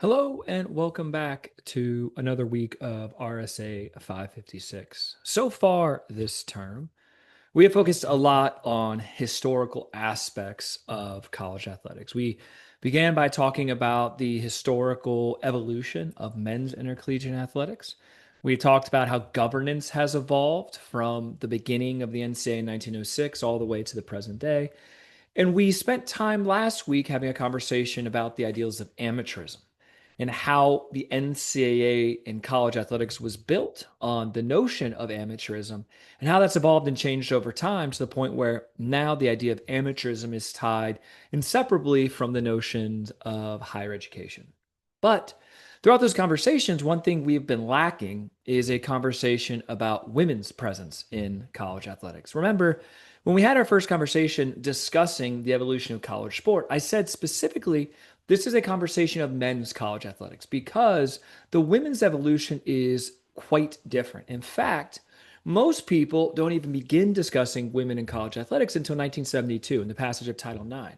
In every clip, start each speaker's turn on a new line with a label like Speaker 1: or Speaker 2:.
Speaker 1: Hello and welcome back to another week of RSA 556. So far this term, we have focused a lot on historical aspects of college athletics. We began by talking about the historical evolution of men's intercollegiate athletics. We talked about how governance has evolved from the beginning of the NCAA in 1906 all the way to the present day. And we spent time last week having a conversation about the ideals of amateurism and how the NCAA in college athletics was built on the notion of amateurism and how that's evolved and changed over time to the point where now the idea of amateurism is tied inseparably from the notions of higher education. But throughout those conversations, one thing we've been lacking is a conversation about women's presence in college athletics. Remember, when we had our first conversation discussing the evolution of college sport, I said specifically this is a conversation of men's college athletics because the women's evolution is quite different. In fact, most people don't even begin discussing women in college athletics until 1972 in the passage of Title IX.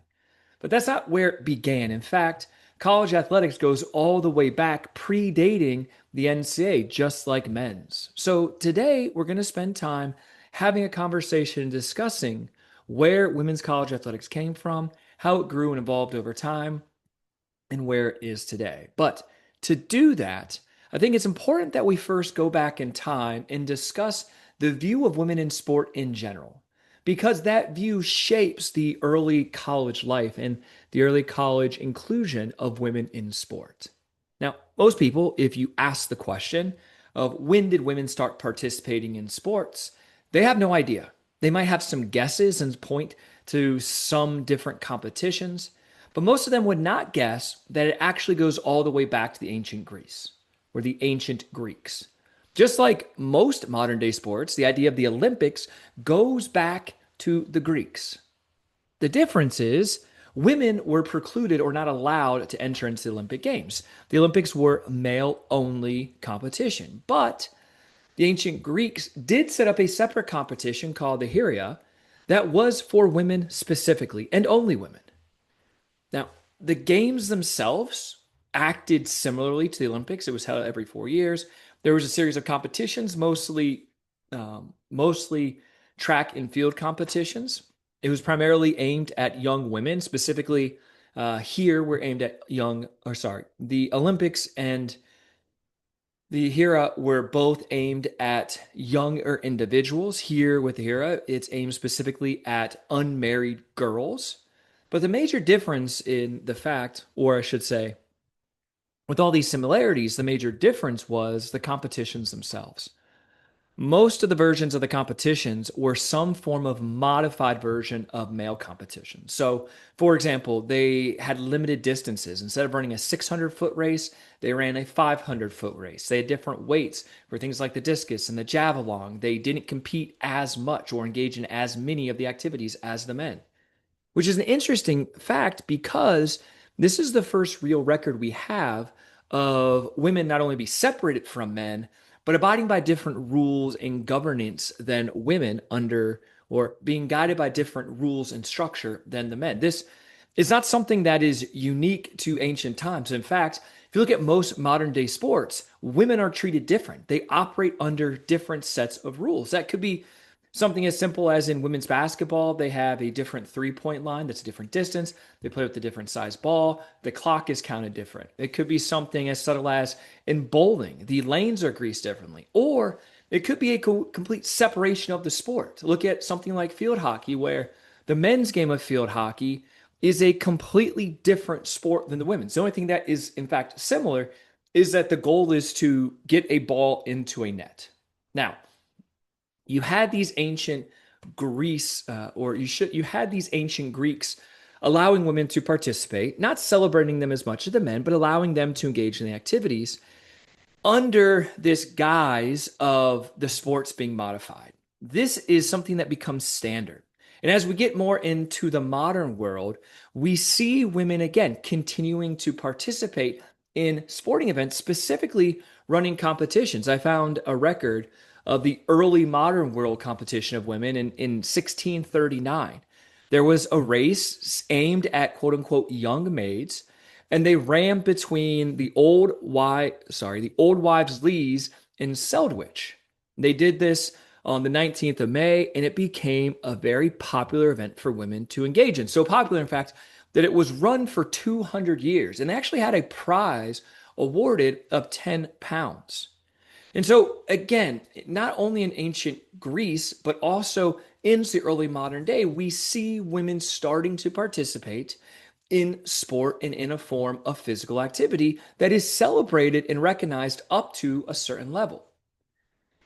Speaker 1: But that's not where it began. In fact, college athletics goes all the way back, predating the NCAA, just like men's. So today, we're going to spend time having a conversation and discussing where women's college athletics came from, how it grew and evolved over time, and where it is today. But to do that, I think it's important that we first go back in time and discuss the view of women in sport in general, because that view shapes the early college life and the early college inclusion of women in sport. Now, most people, if you ask the question of when did women start participating in sports, they have no idea. They might have some guesses and point to some different competitions, but most of them would not guess that it actually goes all the way back to the ancient Greece or the ancient Greeks. Just like most modern day sports, the idea of the Olympics goes back to the Greeks. The difference is women were precluded or not allowed to enter into the Olympic Games. The Olympics were male only competition, but the ancient Greeks did set up a separate competition called the Hieria that was for women specifically and only women. Now, the games themselves acted similarly to the Olympics. It was held every 4 years. There was a series of competitions, mostly track and field competitions. It was primarily aimed at young women. Specifically, here we're aimed at the Olympics and the Hera were both aimed at younger individuals. Here with the Hera, it's aimed specifically at unmarried girls. But the major difference in the fact, or I should say, with all these similarities, the major difference was the competitions themselves. Most of the versions of the competitions were some form of modified version of male competition. So, for example, they had limited distances. Instead of running a 600-foot race, they ran a 500-foot race. They had different weights for things like the discus and the javelin. They didn't compete as much or engage in as many of the activities as the men, which is an interesting fact because this is the first real record we have of women not only be separated from men, but abiding by different rules and governance than women under, or being guided by different rules and structure than the men. This is not something that is unique to ancient times. In fact, if you look at most modern day sports, women are treated different. They operate under different sets of rules. That could be something as simple as in women's basketball, they have a different 3 point line that's a different distance. They play with a different size ball. The clock is counted different. It could be something as subtle as in bowling, the lanes are greased differently. Or it could be a complete separation of the sport. Look at something like field hockey, where the men's game of field hockey is a completely different sport than the women's. The only thing that is, in fact, similar is that the goal is to get a ball into a net. Now, you had these ancient Greece, you had these ancient Greeks allowing women to participate, not celebrating them as much as the men, but allowing them to engage in the activities under this guise of the sports being modified. This is something that becomes standard. And as we get more into the modern world, we see women again continuing to participate in sporting events, specifically running competitions. I found a record of the early modern world competition of women in 1639. There was a race aimed at quote unquote young maids, and they ran between the old wives' lees in Seldwich. They did this on the 19th of May, and it became a very popular event for women to engage in. So popular, in fact, that it was run for 200 years, and they actually had a prize awarded of £10. And so, again, not only in ancient Greece, but also into the early modern day, we see women starting to participate in sport and in a form of physical activity that is celebrated and recognized up to a certain level.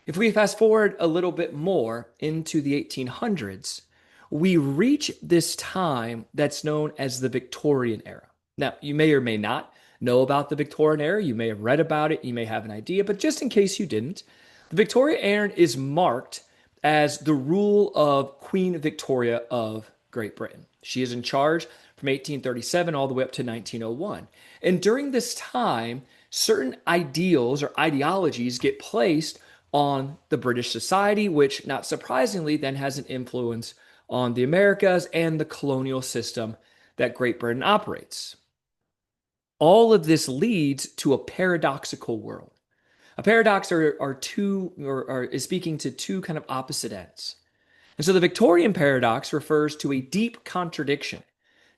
Speaker 1: If we fast forward a little bit more into the 1800s, we reach this time that's known as the Victorian era. Now, you may or may not know about the Victorian era. You may have read about it. You may have an idea, but just in case you didn't, the Victorian era is marked as the rule of Queen Victoria of Great Britain. She is in charge from 1837 all the way up to 1901. And during this time, certain ideals or ideologies get placed on the British society, which, not surprisingly, then has an influence on the Americas and the colonial system that Great Britain operates. All of this leads to a paradoxical world. A paradox is speaking to two kind of opposite ends. And so the Victorian paradox refers to a deep contradiction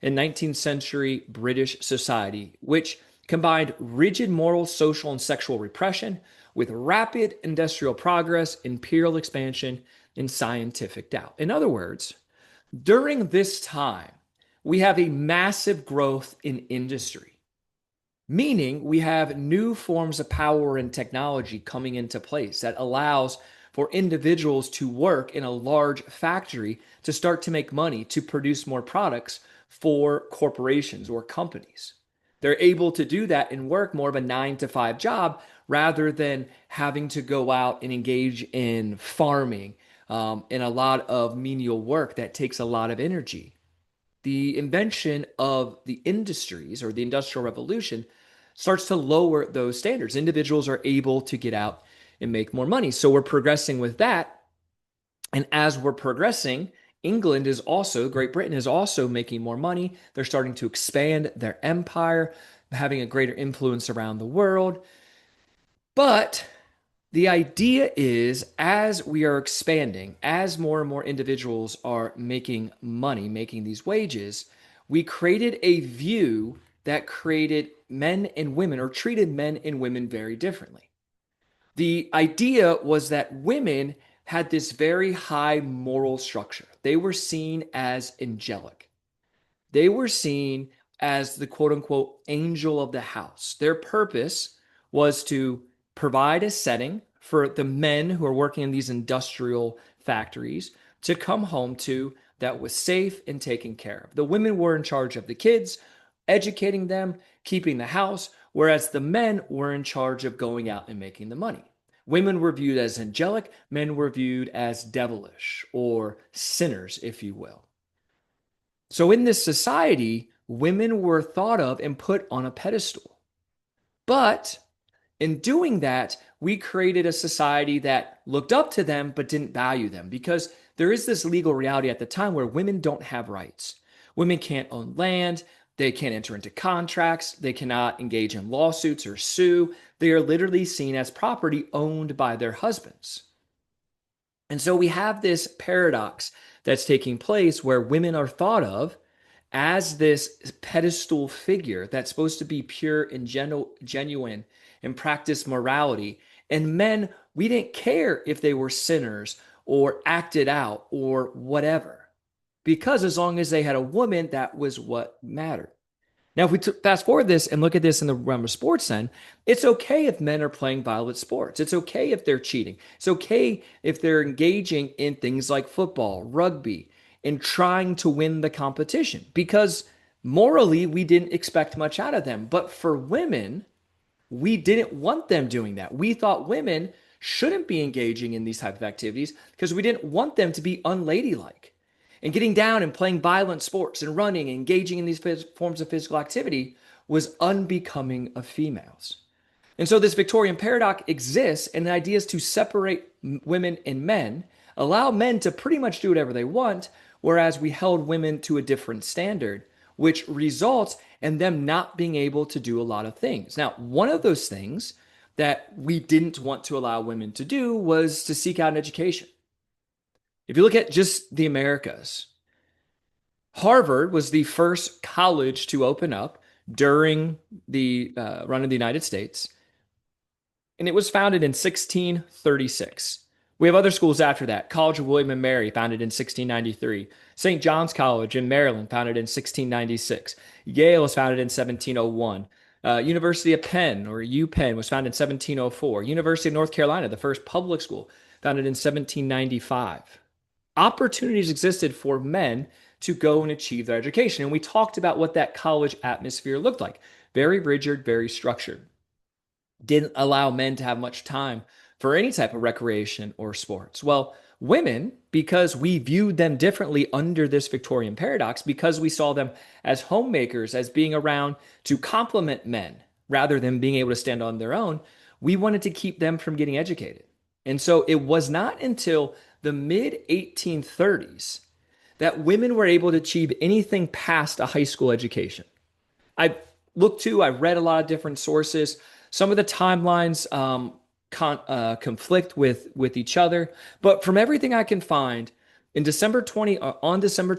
Speaker 1: in 19th century British society, which combined rigid moral, social, and sexual repression with rapid industrial progress, imperial expansion, and scientific doubt. In other words, during this time, we have a massive growth in industry, meaning we have new forms of power and technology coming into place that allows for individuals to work in a large factory to start to make money to produce more products for corporations or companies. They're able to do that and work more of a 9 to 5 job rather than having to go out and engage in farming and a lot of menial work that takes a lot of energy. The invention of the industries or the Industrial Revolution starts to lower those standards. Individuals are able to get out and make more money. So we're progressing with that. And as we're progressing, Great Britain is also making more money. They're starting to expand their empire, having a greater influence around the world. But the idea is, as we are expanding, as more and more individuals are making money, making these wages, we created a view that created men and women or treated men and women very differently. The idea was that women had this very high moral structure. They were seen as angelic. They were seen as the quote unquote angel of the house. Their purpose was to provide a setting for the men who are working in these industrial factories to come home to that was safe and taken care of. The women were in charge of the kids, educating them, keeping the house, whereas the men were in charge of going out and making the money. Women were viewed as angelic, men were viewed as devilish or sinners, if you will. So in this society, women were thought of and put on a pedestal. But in doing that, we created a society that looked up to them but didn't value them, because there is this legal reality at the time where women don't have rights. Women can't own land. They can't enter into contracts. They cannot engage in lawsuits or sue. They are literally seen as property owned by their husbands. And so we have this paradox that's taking place where women are thought of as this pedestal figure that's supposed to be pure and genuine and practice morality. And men, we didn't care if they were sinners or acted out or whatever, because as long as they had a woman, that was what mattered. Now, if we fast forward this and look at this in the realm of sports, then it's okay if men are playing violent sports. It's okay if they're cheating. It's okay if they're engaging in things like football, rugby, and trying to win the competition, because morally, we didn't expect much out of them. But for women, we didn't want them doing that. We thought women shouldn't be engaging in these type of activities because we didn't want them to be unladylike. And getting down and playing violent sports and running and engaging in these forms of physical activity was unbecoming of females. And so this Victorian paradox exists, and the idea is to separate women and men, allow men to pretty much do whatever they want, whereas we held women to a different standard which results in them not being able to do a lot of things. Now, one of those things that we didn't want to allow women to do was to seek out an education. If you look at just the Americas, Harvard was the first college to open up during the run of the United States, and it was founded in 1636. We have other schools after that. College of William and Mary, founded in 1693. St. John's College in Maryland, founded in 1696. Yale was founded in 1701. University of Penn, or UPenn, was founded in 1704. University of North Carolina, the first public school, founded in 1795. Opportunities existed for men to go and achieve their education. And we talked about what that college atmosphere looked like. Very rigid, very structured. Didn't allow men to have much time for any type of recreation or sports. Well, women, because we viewed them differently under this Victorian paradox, because we saw them as homemakers, as being around to complement men rather than being able to stand on their own, we wanted to keep them from getting educated. And so it was not until the mid 1830s that women were able to achieve anything past a high school education. I read a lot of different sources. Some of the timelines conflict with each other, but from everything I can find, on December 23rd, on December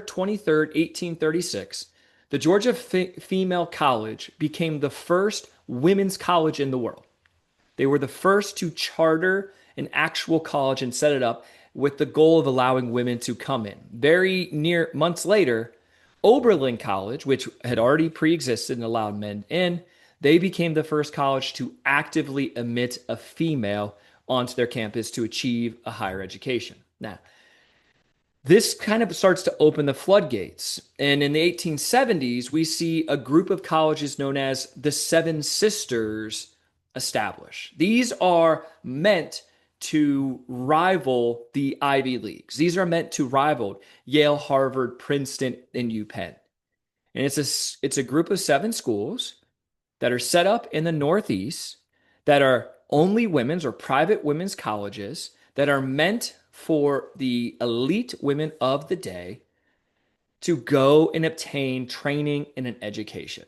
Speaker 1: 23rd, 1836, the Georgia Female College became the first women's college in the world. They were the first to charter an actual college and set it up with the goal of allowing women to come in. Very near months later, Oberlin College, which had already pre-existed and allowed men in, they became the first college to actively admit a female onto their campus to achieve a higher education. Now, this kind of starts to open the floodgates. And in the 1870s, we see a group of colleges known as the Seven Sisters established. These are meant to rival the Ivy Leagues. These are meant to rival Yale, Harvard, Princeton, and UPenn. And it's a group of 7 schools that are set up in the Northeast that are only women's or private women's colleges that are meant for the elite women of the day to go and obtain training and an education.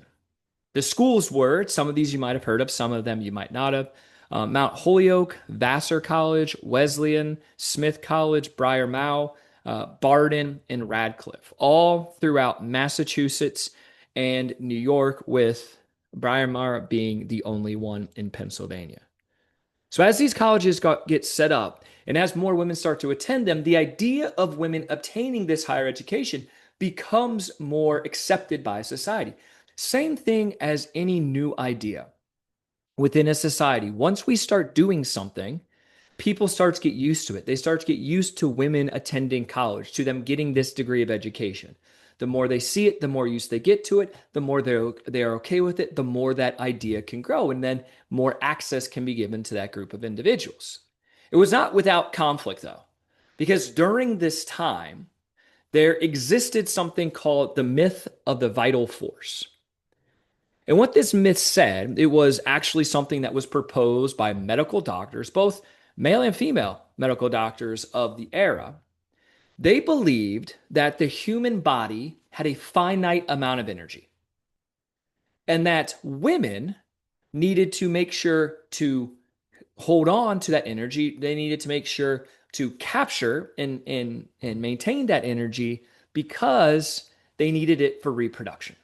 Speaker 1: The schools were, some of these you might have heard of, some of them you might not have. Mount Holyoke, Vassar College, Wesleyan, Smith College, Briar Mao, Barden, and Radcliffe, all throughout Massachusetts and New York, with Briar Mao being the only one in Pennsylvania. So as these colleges get set up, and as more women start to attend them, the idea of women obtaining this higher education becomes more accepted by society. Same thing as any new idea within a society. Once we start doing something, people start to get used to it. They start to get used to women attending college, to them getting this degree of education. The more they see it, the more used they get to it, the more they are okay with it, the more that idea can grow, and then more access can be given to that group of individuals. It was not without conflict, though, because during this time, there existed something called the myth of the vital force. And what this myth said, it was actually something that was proposed by medical doctors, both male and female medical doctors of the era. They believed that the human body had a finite amount of energy, and that women needed to make sure to hold on to that energy. They needed to make sure to capture and maintain that energy because they needed it for reproduction.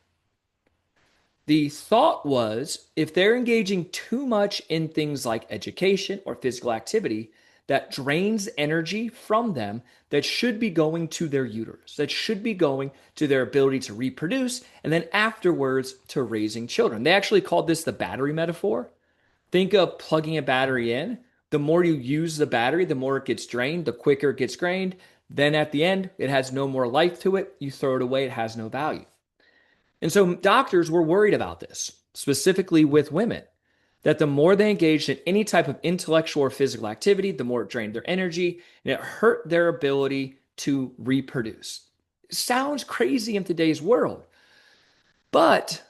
Speaker 1: The thought was, if they're engaging too much in things like education or physical activity that drains energy from them, that should be going to their uterus, that should be going to their ability to reproduce, and then afterwards to raising children. They actually called this the battery metaphor. Think of plugging a battery in. The more you use the battery, the more it gets drained, the quicker it gets drained. Then at the end, it has no more life to it. You throw it away, it has no value. And so doctors were worried about this, specifically with women, that the more they engaged in any type of intellectual or physical activity, the more it drained their energy, and it hurt their ability to reproduce. It sounds crazy in today's world, but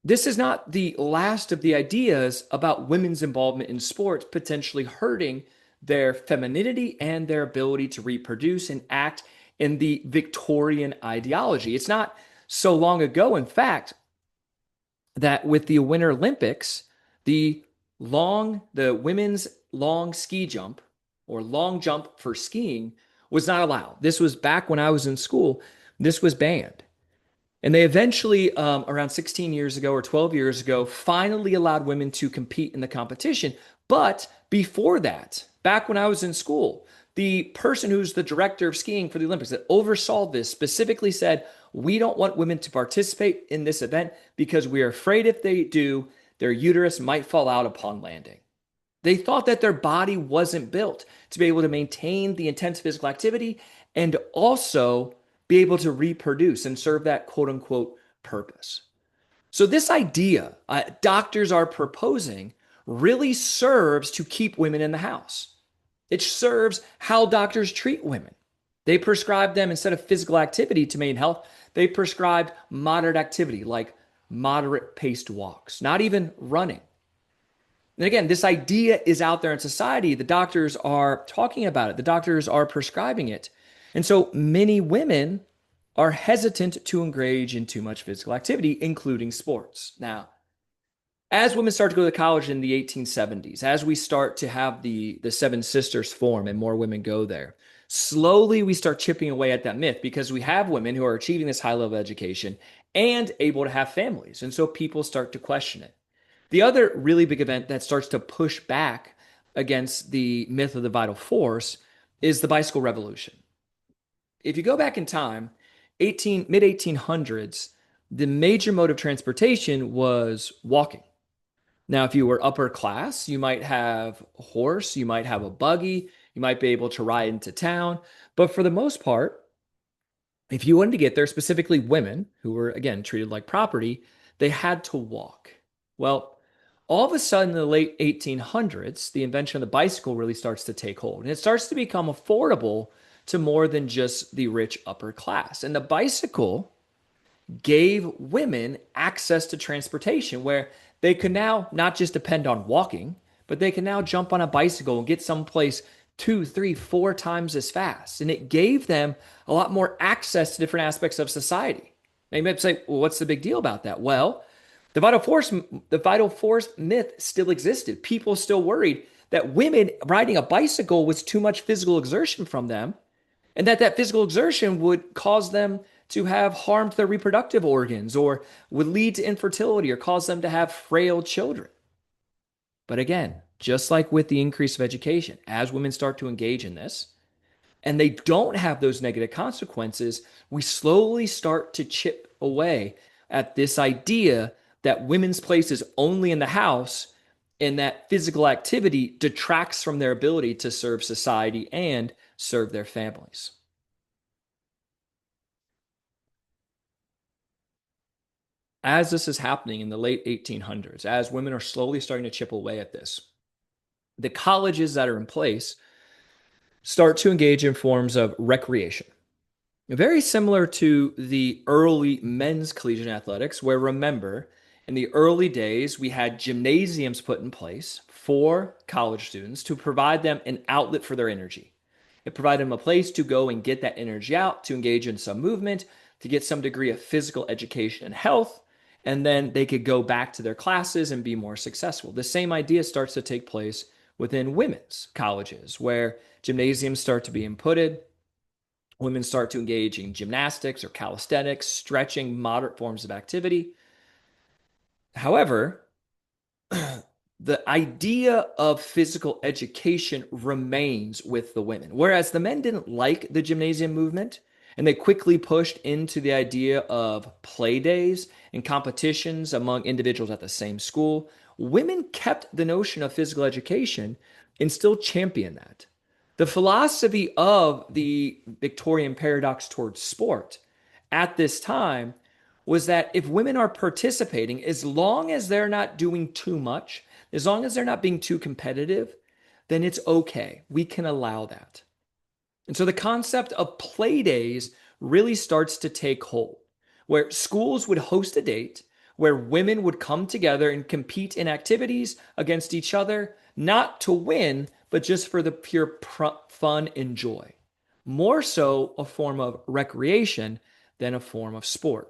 Speaker 1: this is not the last of the ideas about women's involvement in sports potentially hurting their femininity and their ability to reproduce and act in the Victorian ideology. It's not so long ago, in fact, that with the Winter Olympics, the the women's long ski jump or long jump for skiing was not allowed. This was back when I was in school. This was banned. And they eventually, around 16 years ago or 12 years ago, finally allowed women to compete in the competition. But before that, back when I was in school, the person who's the director of skiing for the Olympics that oversaw this specifically said, we don't want women to participate in this event because we are afraid if they do, their uterus might fall out upon landing. They thought that their body wasn't built to be able to maintain the intense physical activity and also be able to reproduce and serve that quote unquote purpose. So, this idea doctors are proposing really serves to keep women in the house. It serves how doctors treat women. They prescribe them, instead of physical activity to maintain health, they prescribed moderate activity like moderate paced walks, not even running. And again, this idea is out there in society. The doctors are talking about it, the doctors are prescribing it. And so many women are hesitant to engage in too much physical activity, including sports. Now, as women start to go to college in the 1870s, as we start to have the Seven Sisters form and more women go there, slowly we start chipping away at that myth because we have women who are achieving this high level of education and able to have families. And so people start to question it. The other really big event that starts to push back against the myth of the vital force is the bicycle revolution. If you go back in time, mid 1800s, the major mode of transportation was walking. Now, if you were upper class, you might have a horse, you might have a buggy, you might be able to ride into town. But for the most part, if you wanted to get there, specifically women who were, again, treated like property, they had to walk. Well, all of a sudden in the late 1800s, the invention of the bicycle really starts to take hold and it starts to become affordable to more than just the rich upper class. And the bicycle gave women access to transportation where they could now not just depend on walking, but they can now jump on a bicycle and get someplace two, three, four times as fast. And it gave them a lot more access to different aspects of society. Now you might say, well, what's the big deal about that? Well, the vital force myth still existed. People still worried that women riding a bicycle was too much physical exertion from them, and that physical exertion would cause them to have harm to their reproductive organs or would lead to infertility or cause them to have frail children. But again, just like with the increase of education, as women start to engage in this and they don't have those negative consequences, we slowly start to chip away at this idea that women's place is only in the house and that physical activity detracts from their ability to serve society and serve their families. As this is happening in the late 1800s, as women are slowly starting to chip away at this, the colleges that are in place start to engage in forms of recreation. Very similar to the early men's collegiate athletics, where remember, in the early days, we had gymnasiums put in place for college students to provide them an outlet for their energy. It provided them a place to go and get that energy out, to engage in some movement, to get some degree of physical education and health, and then they could go back to their classes and be more successful. The same idea starts to take place within women's colleges, where gymnasiums start to be inputted. Women start to engage in gymnastics or calisthenics, stretching, moderate forms of activity. However, the idea of physical education remains with the women. Whereas the men didn't like the gymnasium movement and they quickly pushed into the idea of play days and competitions among individuals at the same school, women kept the notion of physical education and still championed that. The philosophy of the Victorian paradox towards sport at this time was that if women are participating, as long as they're not doing too much, as long as they're not being too competitive, then it's okay. We can allow that. And so the concept of play days really starts to take hold, where schools would host a date where women would come together and compete in activities against each other, not to win, but just for the pure fun and joy. more so a form of recreation than a form of sport.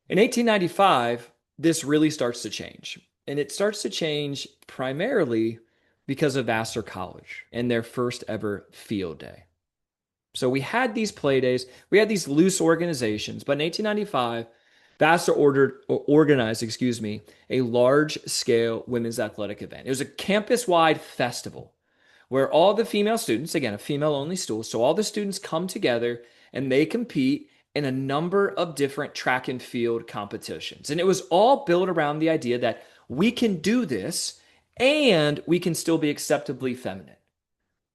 Speaker 1: In 1895, this really starts to change. And it starts to change primarily because of Vassar College and their first ever field day. So we had these play days, we had these loose organizations, but in 1895, Vassar organized, a large scale women's athletic event. It was a campus wide festival where all the female students, again, a female only school, so all the students come together and they compete in a number of different track and field competitions. And it was all built around the idea that we can do this and we can still be acceptably feminine.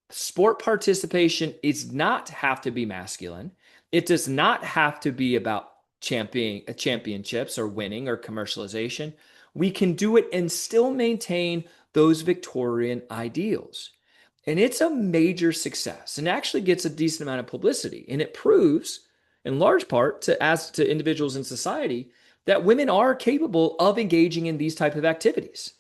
Speaker 1: Sport participation is not have to be masculine. It does not have to be about championships or winning or commercialization. We can do it and still maintain those Victorian ideals. And it's a major success and actually gets a decent amount of publicity. And it proves, in large part, to individuals in society that women are capable of engaging in these type of activities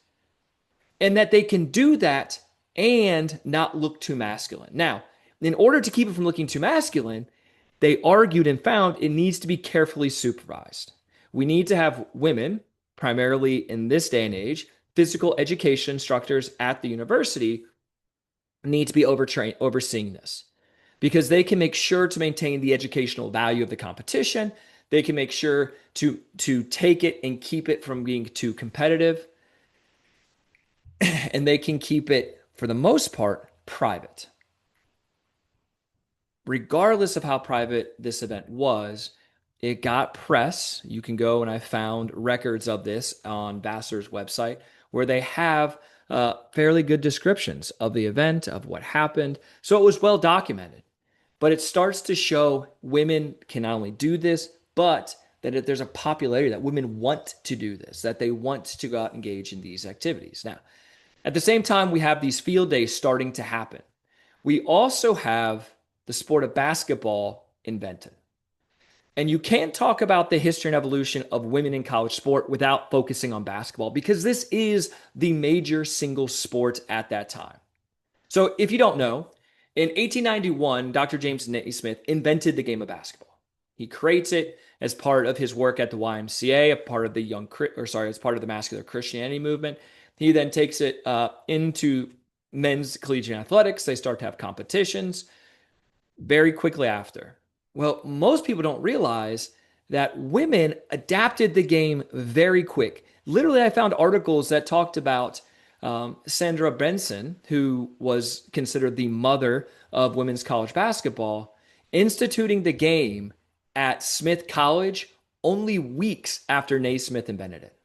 Speaker 1: and that they can do that and not look too masculine. Now, in order to keep it from looking too masculine, they argued and found it needs to be carefully supervised. We need to have women, primarily in this day and age, physical education instructors at the university need to be overseeing this because they can make sure to maintain the educational value of the competition. They can make sure to take it and keep it from being too competitive. And they can keep it, for the most part, private. Regardless of how private this event was, it got press. You can go, and I found records of this on Vassar's website where they have fairly good descriptions of the event, of what happened. So it was well documented. But it starts to show women can not only do this, but that there's a popularity that women want to do this, that they want to go out and engage in these activities. Now, at the same time, we have these field days starting to happen. We also have the sport of basketball invented. And you can't talk about the history and evolution of women in college sport without focusing on basketball because this is the major single sport at that time. So if you don't know, in 1891, Dr. James Naismith invented the game of basketball. He creates it as part of his work at the YMCA, as part of the Masculine Christianity movement. He then takes it into men's collegiate athletics. They start to have competitions very quickly after. Well, most people don't realize that women adapted the game very quick. Literally, I found articles that talked about Sandra Benson, who was considered the mother of women's college basketball, instituting the game at Smith College only weeks after Naismith invented it.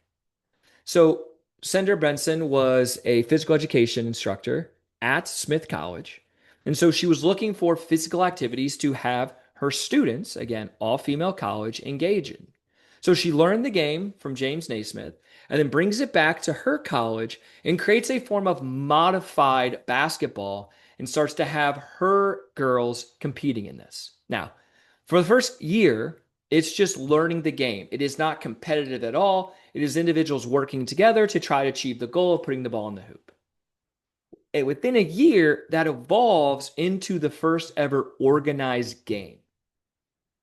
Speaker 1: So Sandra Benson was a physical education instructor at Smith College. And so she was looking for physical activities to have her students, again, all female college, engage in. So she learned the game from James Naismith and then brings it back to her college and creates a form of modified basketball and starts to have her girls competing in this. Now, for the first year, it's just learning the game. It is not competitive at all. It is individuals working together to try to achieve the goal of putting the ball in the hoop. And within a year, that evolves into the first ever organized game.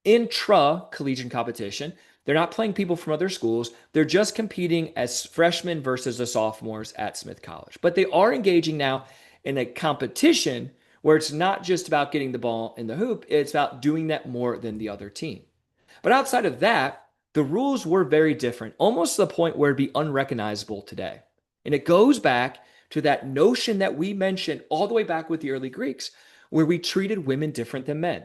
Speaker 1: Intra-collegiate competition. They're not playing people from other schools. They're just competing as freshmen versus the sophomores at Smith College. But they are engaging now in a competition where it's not just about getting the ball in the hoop. It's about doing that more than the other team. But outside of that, the rules were very different, almost to the point where it'd be unrecognizable today. And it goes back to that notion that we mentioned all the way back with the early Greeks, where we treated women different than men.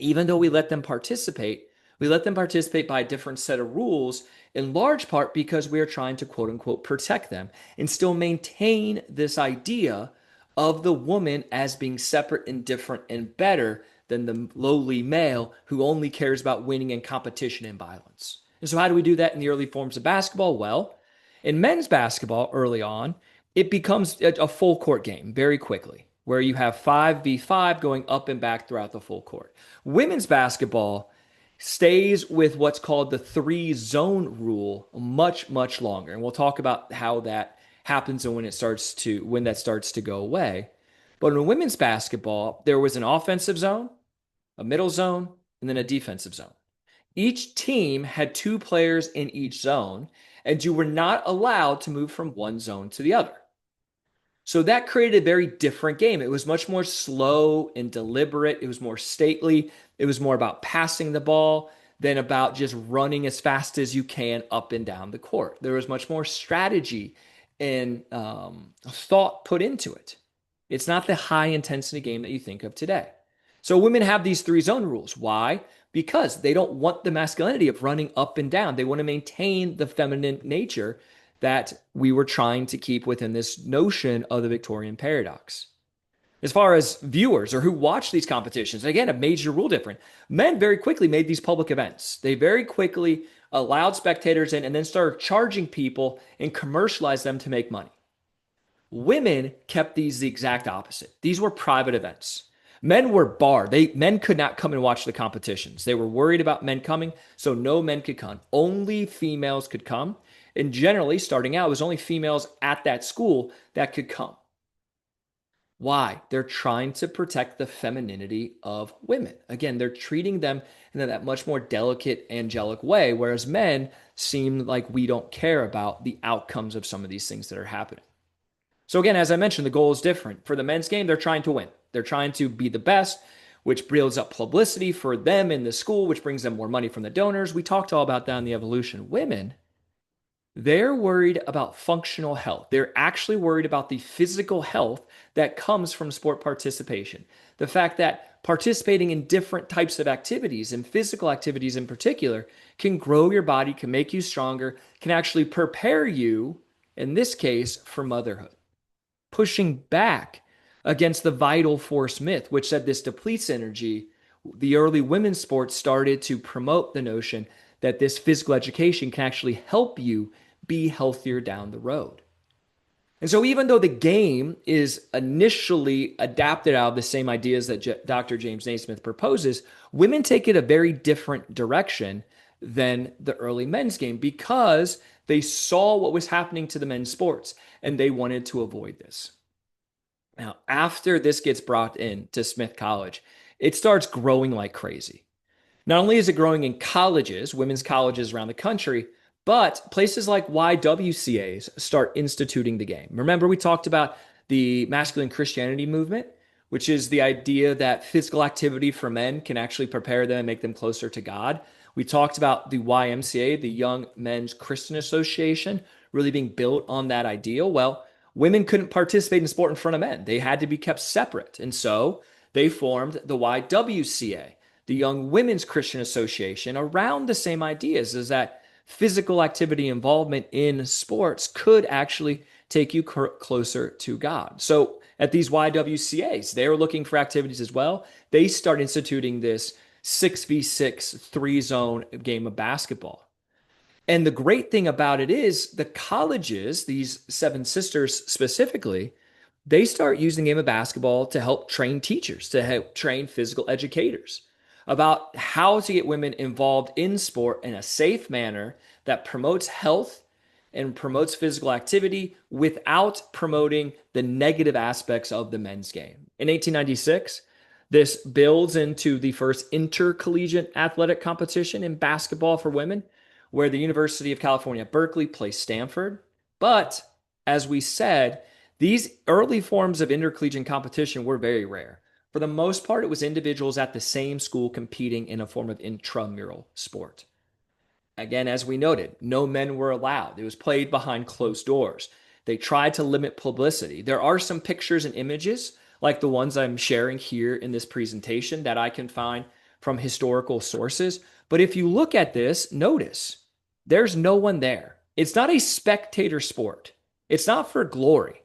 Speaker 1: Even though we let them participate by a different set of rules, in large part because we are trying to quote unquote protect them and still maintain this idea of the woman as being separate and different and better than the lowly male who only cares about winning in competition and violence. And so how do we do that in the early forms of basketball? Well, in men's basketball early on, it becomes a full court game very quickly, where you have 5v5 going up and back throughout the full court. Women's basketball stays with what's called the 3-zone rule much, much longer. And we'll talk about how that happens and when that starts to go away. But in women's basketball, there was an offensive zone, a middle zone, and then a defensive zone. Each team had two players in each zone, and you were not allowed to move from one zone to the other. So that created a very different game. It was much more slow and deliberate. It was more stately. It was more about passing the ball than about just running as fast as you can up and down the court. There was much more strategy and thought put into it. It's not the high intensity game that you think of today. So women have these three zone rules. Why? Because they don't want the masculinity of running up and down. They want to maintain the feminine nature that we were trying to keep within this notion of the Victorian paradox. As far as viewers or who watch these competitions, again, a major rule different. Men very quickly made these public events. They very quickly allowed spectators in and then started charging people and commercialized them to make money. Women kept these the exact opposite. These were private events. Men were barred. Men could not come and watch the competitions. They were worried about men coming, so no men could come. Only females could come. And generally, starting out, it was only females at that school that could come. Why? They're trying to protect the femininity of women. Again, they're treating them in that much more delicate, angelic way, whereas men seem like we don't care about the outcomes of some of these things that are happening. So again, as I mentioned, the goal is different. For the men's game, they're trying to win. They're trying to be the best, which builds up publicity for them in the school, which brings them more money from the donors. We talked all about that in the evolution. Women, they're worried about functional health. They're actually worried about the physical health that comes from sport participation. The fact that participating in different types of activities and physical activities in particular can grow your body, can make you stronger, can actually prepare you, in this case, for motherhood. Pushing back against the vital force myth, which said this depletes energy. The early women's sports started to promote the notion that this physical education can actually help you be healthier down the road. And so, even though the game is initially adapted out of the same ideas that Dr. James Naismith proposes, women take it a very different direction than the early men's game because they saw what was happening to the men's sports and they wanted to avoid this. Now, after this gets brought in to Smith College, it starts growing like crazy. Not only is it growing in colleges, women's colleges around the country, but places like YWCAs start instituting the game. Remember, we talked about the masculine Christianity movement, which is the idea that physical activity for men can actually prepare them and make them closer to God. We talked about the YMCA, the Young Men's Christian Association, really being built on that ideal. Well, women couldn't participate in sport in front of men. They had to be kept separate. And so they formed the YWCA, the Young Women's Christian Association, around the same ideas as that physical activity involvement in sports could actually take you closer to God. So at these YWCAs, they were looking for activities as well. They start instituting this 6v6 three-zone game of basketball. And the great thing about it is the colleges, these seven sisters specifically, they start using the game of basketball to help train teachers, to help train physical educators about how to get women involved in sport in a safe manner that promotes health and promotes physical activity without promoting the negative aspects of the men's game. In 1896, this builds into the first intercollegiate athletic competition in basketball for women, where the University of California, Berkeley plays Stanford. But as we said, these early forms of intercollegiate competition were very rare. For the most part, it was individuals at the same school competing in a form of intramural sport. Again, as we noted, no men were allowed. It was played behind closed doors. They tried to limit publicity. There are some pictures and images, like the ones I'm sharing here in this presentation, that I can find from historical sources. But if you look at this, notice there's no one there. It's not a spectator sport. It's not for glory,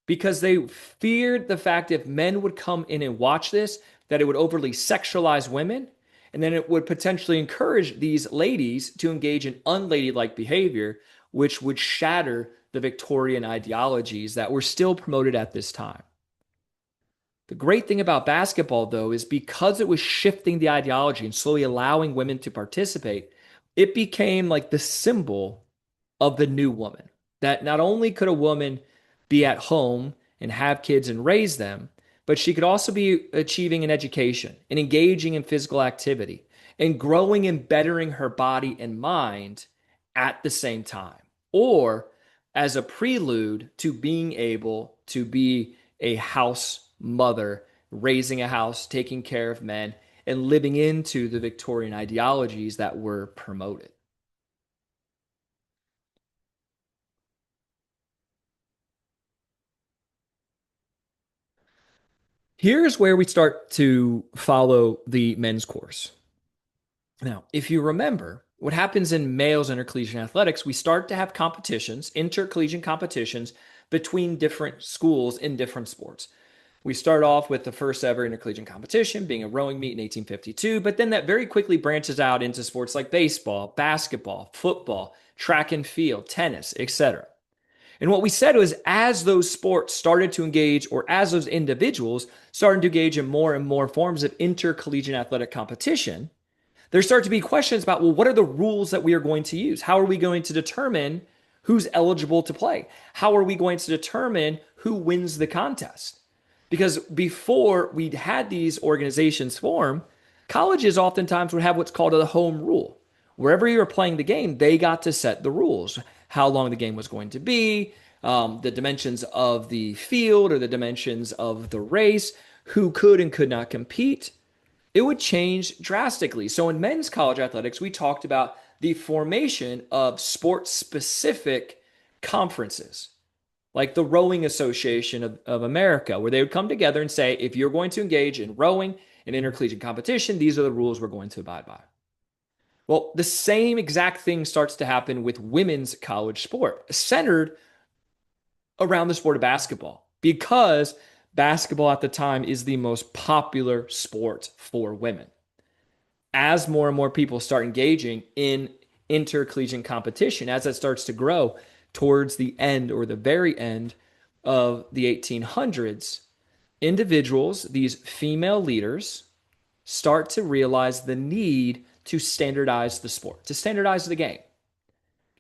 Speaker 1: because they feared the fact if men would come in and watch this, that it would overly sexualize women, and then it would potentially encourage these ladies to engage in unladylike behavior, which would shatter the Victorian ideologies that were still promoted at this time. The great thing about basketball, though, is because it was shifting the ideology and slowly allowing women to participate, it became like the symbol of the new woman. That not only could a woman be at home and have kids and raise them, but she could also be achieving an education and engaging in physical activity and growing and bettering her body and mind at the same time, or as a prelude to being able to be a house mother, raising a house, taking care of men, and living into the Victorian ideologies that were promoted. Here's where we start to follow the men's course. Now, if you remember, what happens in males intercollegiate athletics, we start to have competitions, intercollegiate competitions between different schools in different sports. We start off with the first ever intercollegiate competition being a rowing meet in 1852, but then that very quickly branches out into sports like baseball, basketball, football, track and field, tennis, etc. And what we said was as those sports started to engage, or as those individuals started to engage in more and more forms of intercollegiate athletic competition, there start to be questions about, well, what are the rules that we are going to use? How are we going to determine who's eligible to play? How are we going to determine who wins the contest? Because before we had these organizations form, colleges oftentimes would have what's called a home rule. Wherever you were playing the game, they got to set the rules, how long the game was going to be, the dimensions of the field or the dimensions of the race, who could and could not compete. It would change drastically. So in men's college athletics, we talked about the formation of sports specific conferences, like the Rowing Association of America, where they would come together and say, if you're going to engage in rowing and intercollegiate competition, these are the rules we're going to abide by. Well, the same exact thing starts to happen with women's college sport, centered around the sport of basketball, because basketball at the time is the most popular sport for women. As more and more people start engaging in intercollegiate competition, as that starts to grow towards the end or the very end of the 1800s, individuals, these female leaders, start to realize the need to standardize the sport, to standardize the game.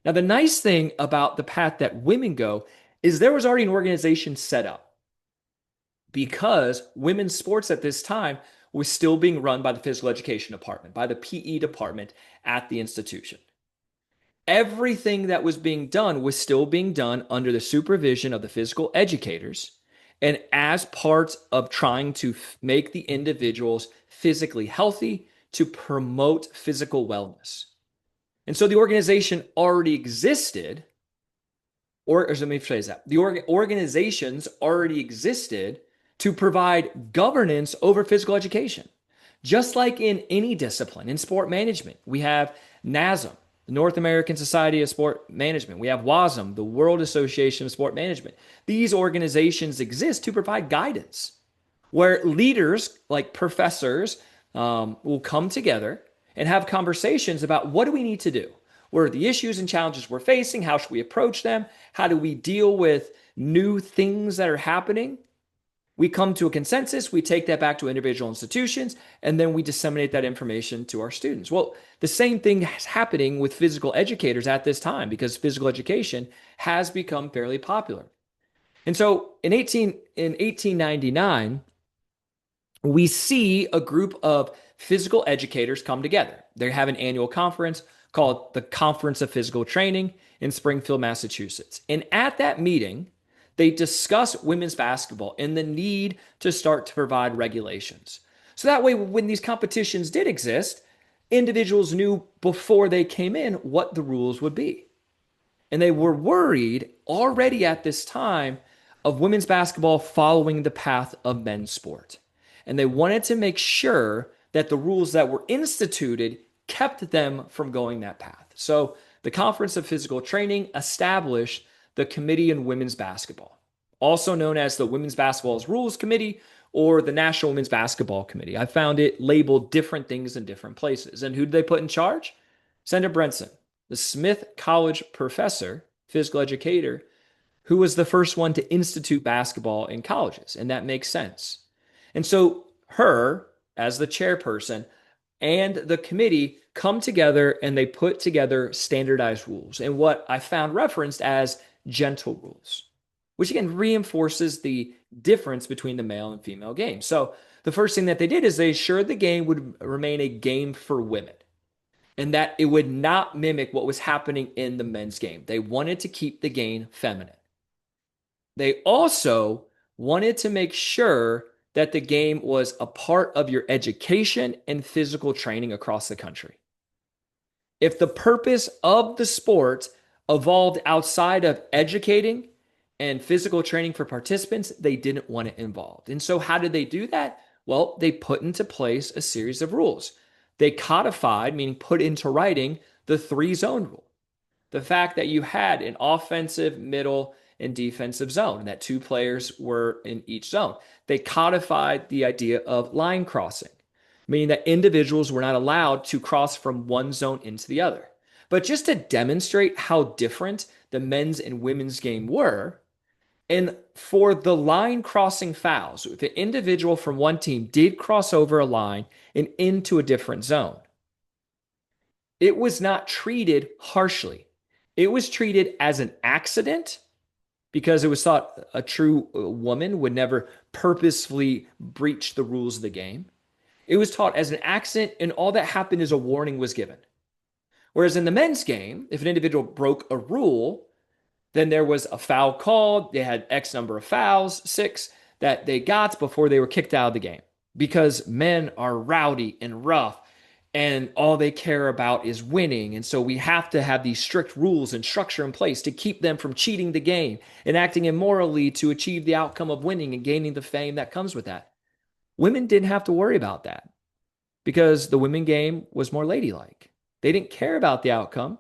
Speaker 1: Now, the nice thing about the path that women go is there was already an organization set up, because women's sports at this time was still being run by the physical education department, by the PE department at the institution. Everything that was being done was still being done under the supervision of the physical educators and as part of trying to make the individuals physically healthy, to promote physical wellness. And so the organization already existed, or let me phrase that. The organizations already existed to provide governance over physical education. Just like in any discipline, in sport management, we have NASM, the North American Society of Sport Management. We have WASM, the World Association of Sport Management. These organizations exist to provide guidance, where leaders like professors will come together and have conversations about what do we need to do? What are the issues and challenges we're facing? How should we approach them? How do we deal with new things that are happening? We come to a consensus, we take that back to individual institutions, and then we disseminate that information to our students. Well, the same thing is happening with physical educators at this time, because physical education has become fairly popular. And so in 1899, we see a group of physical educators come together. They have an annual conference called the Conference of Physical Training in Springfield, Massachusetts. And at that meeting, they discuss women's basketball and the need to start to provide regulations. So that way, when these competitions did exist, individuals knew before they came in what the rules would be. And they were worried already at this time of women's basketball following the path of men's sport. And they wanted to make sure that the rules that were instituted kept them from going that path. So the Conference of Physical Training established the Committee on Women's Basketball, also known as the Women's Basketball's Rules Committee or the National Women's Basketball Committee. I found it labeled different things in different places. And who did they put in charge? Senator Brenson, the Smith College professor, physical educator, who was the first one to institute basketball in colleges. And that makes sense. And so her, as the chairperson, and the committee come together and they put together standardized rules and what I found referenced as gentle rules, which again reinforces the difference between the male and female game. So the first thing that they did is they assured the game would remain a game for women and that it would not mimic what was happening in the men's game. They wanted to keep the game feminine. They also wanted to make sure that the game was a part of your education and physical training across the country. If the purpose of the sport evolved outside of educating and physical training for participants, they didn't want it involved. And so, how did they do that? Well, they put into place a series of rules. They codified, meaning put into writing, the three zone rule. The fact that you had an offensive, middle, and defensive zone, and that two players were in each zone. They codified the idea of line crossing, meaning that individuals were not allowed to cross from one zone into the other. But just to demonstrate how different the men's and women's game were, and for the line crossing fouls, if an individual from one team did cross over a line and into a different zone, it was not treated harshly. It was treated as an accident because it was thought a true woman would never purposefully breach the rules of the game. It was taught as an accident, and all that happened is a warning was given. Whereas in the men's game, if an individual broke a rule, then there was a foul called. They had X number of fouls, 6, that they got before they were kicked out of the game. Because men are rowdy and rough, and all they care about is winning. And so we have to have these strict rules and structure in place to keep them from cheating the game and acting immorally to achieve the outcome of winning and gaining the fame that comes with that. Women didn't have to worry about that because the women game was more ladylike. They didn't care about the outcome.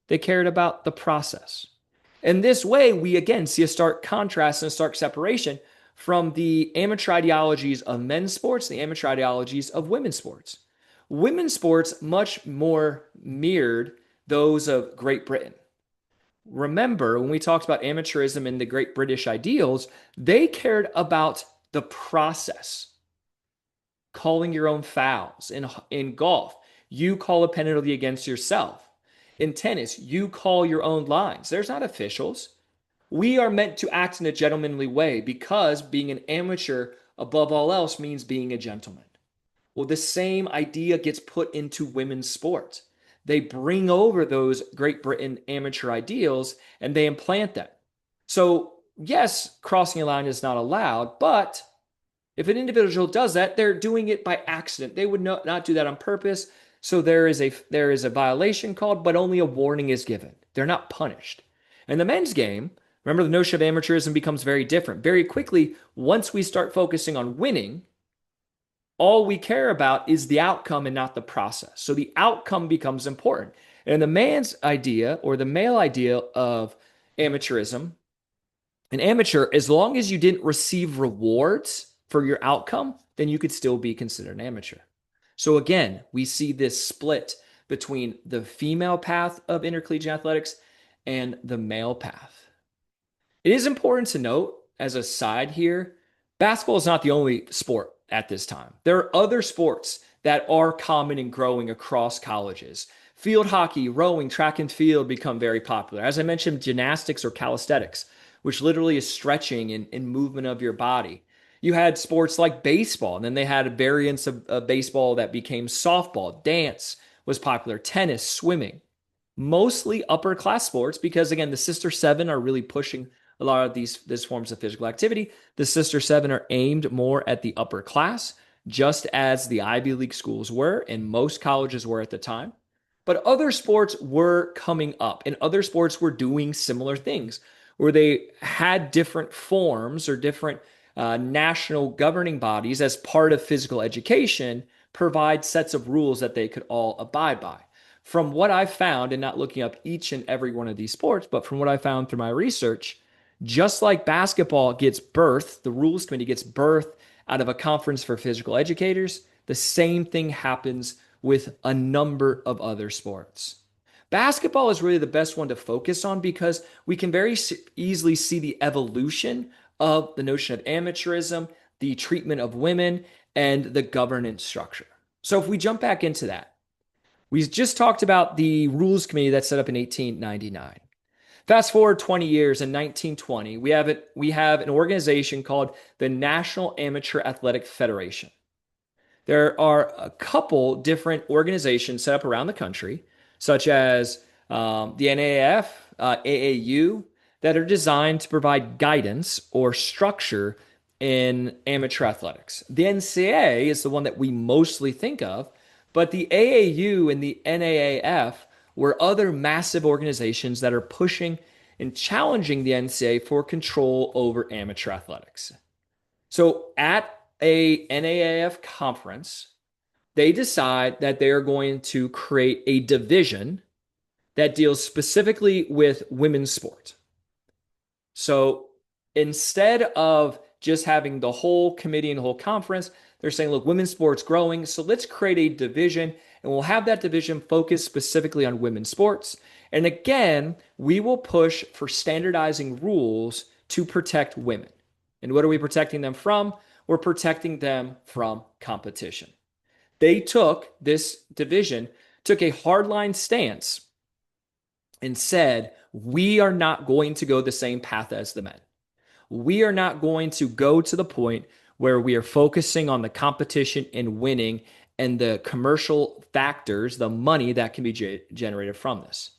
Speaker 1: They cared about the process. In this way, we again see a stark contrast and a stark separation from the amateur ideologies of men's sports, the amateur ideologies of women's sports. Women's sports much more mirrored those of Great Britain. Remember, when we talked about amateurism and the Great British ideals, they cared about the process. Calling your own fouls. In golf, you call a penalty against yourself. In tennis, you call your own lines. There's not officials. We are meant to act in a gentlemanly way because being an amateur above all else means being a gentleman. Well, the same idea gets put into women's sports. They bring over those Great Britain amateur ideals and they implant them. So, yes, crossing a line is not allowed, but if an individual does that, they're doing it by accident. They would not do that on purpose. So there is a violation called, but only a warning is given. They're not punished. In the men's game, remember the notion of amateurism becomes very different. Very quickly, once we start focusing on winning, all we care about is the outcome and not the process. So the outcome becomes important. And the man's idea or the male idea of amateurism, an amateur, as long as you didn't receive rewards for your outcome, then you could still be considered an amateur. So again, we see this split between the female path of intercollegiate athletics and the male path. It is important to note, as a side here, basketball is not the only sport at this time. There are other sports that are common and growing across colleges. Field hockey, rowing, track and field become very popular. As I mentioned, gymnastics or calisthenics, which literally is stretching and movement of your body. You had sports like baseball, and then they had variants of baseball that became softball. Dance was popular, tennis, swimming. Mostly upper class sports because, again, the Sister Seven are really pushing a lot of these forms of physical activity. The Sister Seven are aimed more at the upper class, just as the Ivy League schools were and most colleges were at the time. But other sports were coming up and other sports were doing similar things where they had different forms or different national governing bodies as part of physical education provide sets of rules that they could all abide by. From what I've found, and not looking up each and every one of these sports, but from what I found through my research, just like basketball gets birthed, the rules committee gets birthed out of a conference for physical educators, the same thing happens with a number of other sports. Basketball is really the best one to focus on because we can very easily see the evolution of the notion of amateurism, the treatment of women, and the governance structure. So if we jump back into that, we just talked about the rules committee that's set up in 1899. Fast forward 20 years in 1920, we have an organization called the National Amateur Athletic Federation. There are a couple different organizations set up around the country, such as the NAAF, AAU, that are designed to provide guidance or structure in amateur athletics. The NCAA is the one that we mostly think of, but the AAU and the NAAF were other massive organizations that are pushing and challenging the NCAA for control over amateur athletics. So at a NAAF conference, they decide that they are going to create a division that deals specifically with women's sport. So instead of just having the whole committee and the whole conference, they're saying, look, women's sports growing, so let's create a division and we'll have that division focus specifically on women's sports. And again, we will push for standardizing rules to protect women. And what are we protecting them from? We're protecting them from competition. They took this division, took a hardline stance and said, we are not going to go the same path as the men. We are not going to go to the point where we are focusing on the competition and winning and the commercial factors, the money that can be generated from this.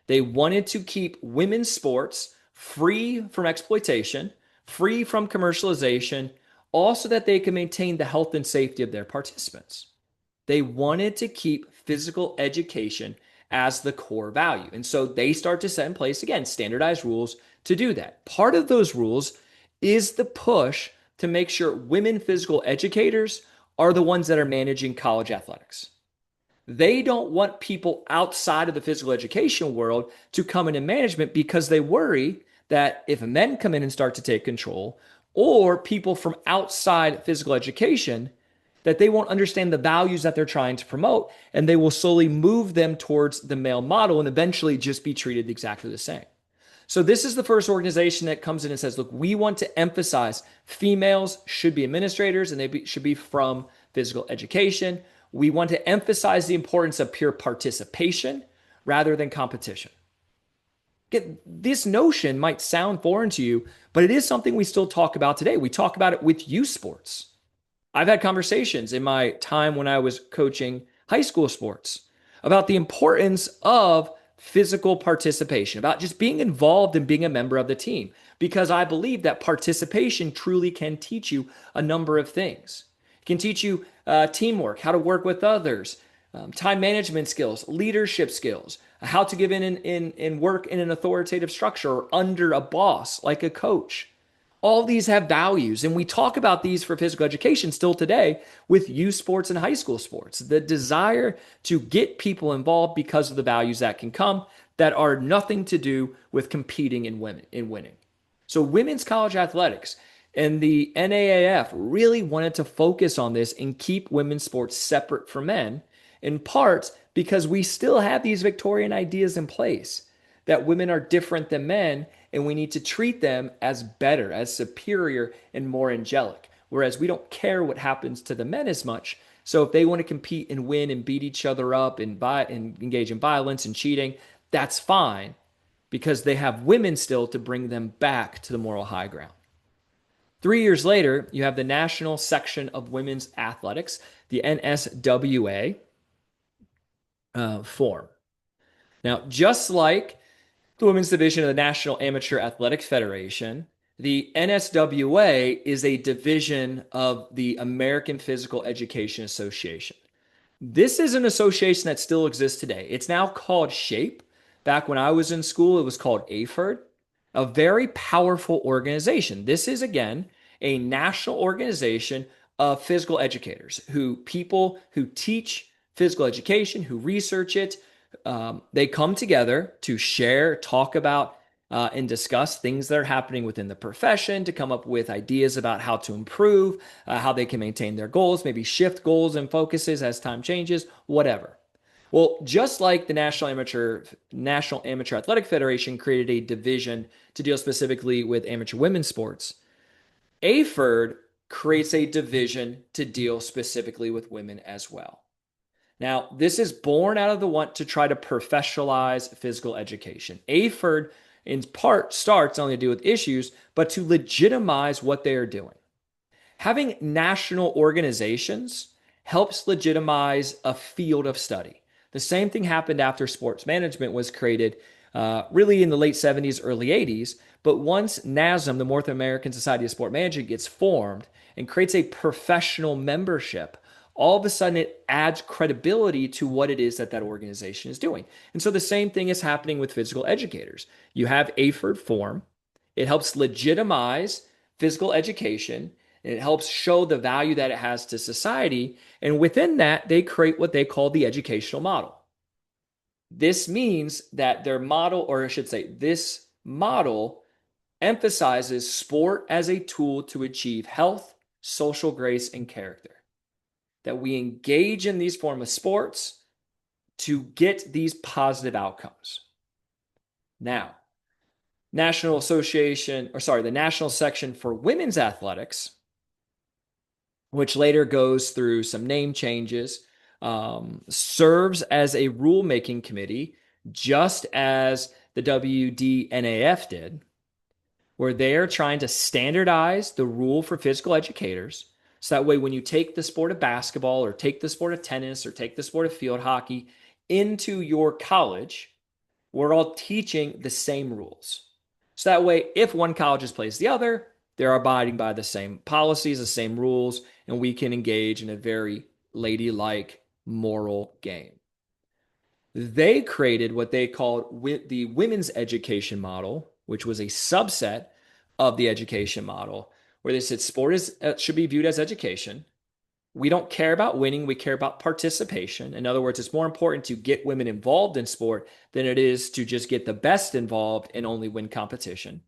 Speaker 1: They wanted to keep women's sports free from exploitation, free from commercialization, also that they can maintain the health and safety of their participants. They wanted to keep physical education as the core value. And so they start to set in place, again, standardized rules to do that. Part of those rules is the push to make sure women physical educators are the ones that are managing college athletics. They don't want people outside of the physical education world to come into management because they worry that if men come in and start to take control, or people from outside physical education, that they won't understand the values that they're trying to promote, and they will slowly move them towards the male model and eventually just be treated exactly the same. So this is the first organization that comes in and says, look, we want to emphasize females should be administrators and should be from physical education. We want to emphasize the importance of pure participation rather than competition. This notion might sound foreign to you, but it is something we still talk about today. We talk about it with youth sports. I've had conversations in my time when I was coaching high school sports about the importance of physical participation, about just being involved and being a member of the team, because I believe that participation truly can teach you a number of things. It can teach you teamwork, how to work with others, time management skills, leadership skills, how to give in work in an authoritative structure or under a boss like a coach. All these have values, and we talk about these for physical education still today with youth sports and high school sports. The desire to get people involved because of the values that can come that are nothing to do with competing in winning. So women's college athletics and the NAAF really wanted to focus on this and keep women's sports separate from men, in part because we still have these Victorian ideas in place that women are different than men and we need to treat them as better, as superior, and more angelic. Whereas we don't care what happens to the men as much. So if they want to compete and win and beat each other up and engage in violence and cheating, that's fine because they have women still to bring them back to the moral high ground. 3 years later, you have the National Section of Women's Athletics, the NSWA, form. Now, just like the women's division of the National Amateur Athletic Federation, the NSWA is a division of the American Physical Education Association. This is an association that still exists today. It's now called SHAPE. Back when I was in school, it was called AFERD, a very powerful organization. This is, again, a national organization of physical educators, people who teach physical education, who research it. They come together to share, talk about, and discuss things that are happening within the profession, to come up with ideas about how to improve, how they can maintain their goals, maybe shift goals and focuses as time changes, whatever. Well, just like the National Amateur Athletic Federation created a division to deal specifically with amateur women's sports, AFERD creates a division to deal specifically with women as well. Now, this is born out of the want to try to professionalize physical education. AFERD in part starts not only to deal with issues, but to legitimize what they are doing. Having national organizations helps legitimize a field of study. The same thing happened after sports management was created, really in the late 70s, early 80s. But once NASM, the North American Society of Sport Management, gets formed and creates a professional membership, all of a sudden it adds credibility to what it is that that organization is doing. And so the same thing is happening with physical educators. You have AFERD form. It helps legitimize physical education. It helps show the value that it has to society. And within that, they create what they call the educational model. This means that their model, or I should say, this model emphasizes sport as a tool to achieve health, social grace, and character. That we engage in these forms of sports to get these positive outcomes. Now, the National Section for Women's Athletics, which later goes through some name changes, serves as a rulemaking committee, just as the WDNAF did, where they're trying to standardize the rule for physical educators. So that way, when you take the sport of basketball or take the sport of tennis or take the sport of field hockey into your college, we're all teaching the same rules. So that way, if one college plays the other, they're abiding by the same policies, the same rules, and we can engage in a very ladylike moral game. They created what they called the women's education model, which was a subset of the education model, where they said sport should be viewed as education. We don't care about winning, we care about participation. In other words, it's more important to get women involved in sport than it is to just get the best involved and only win competition.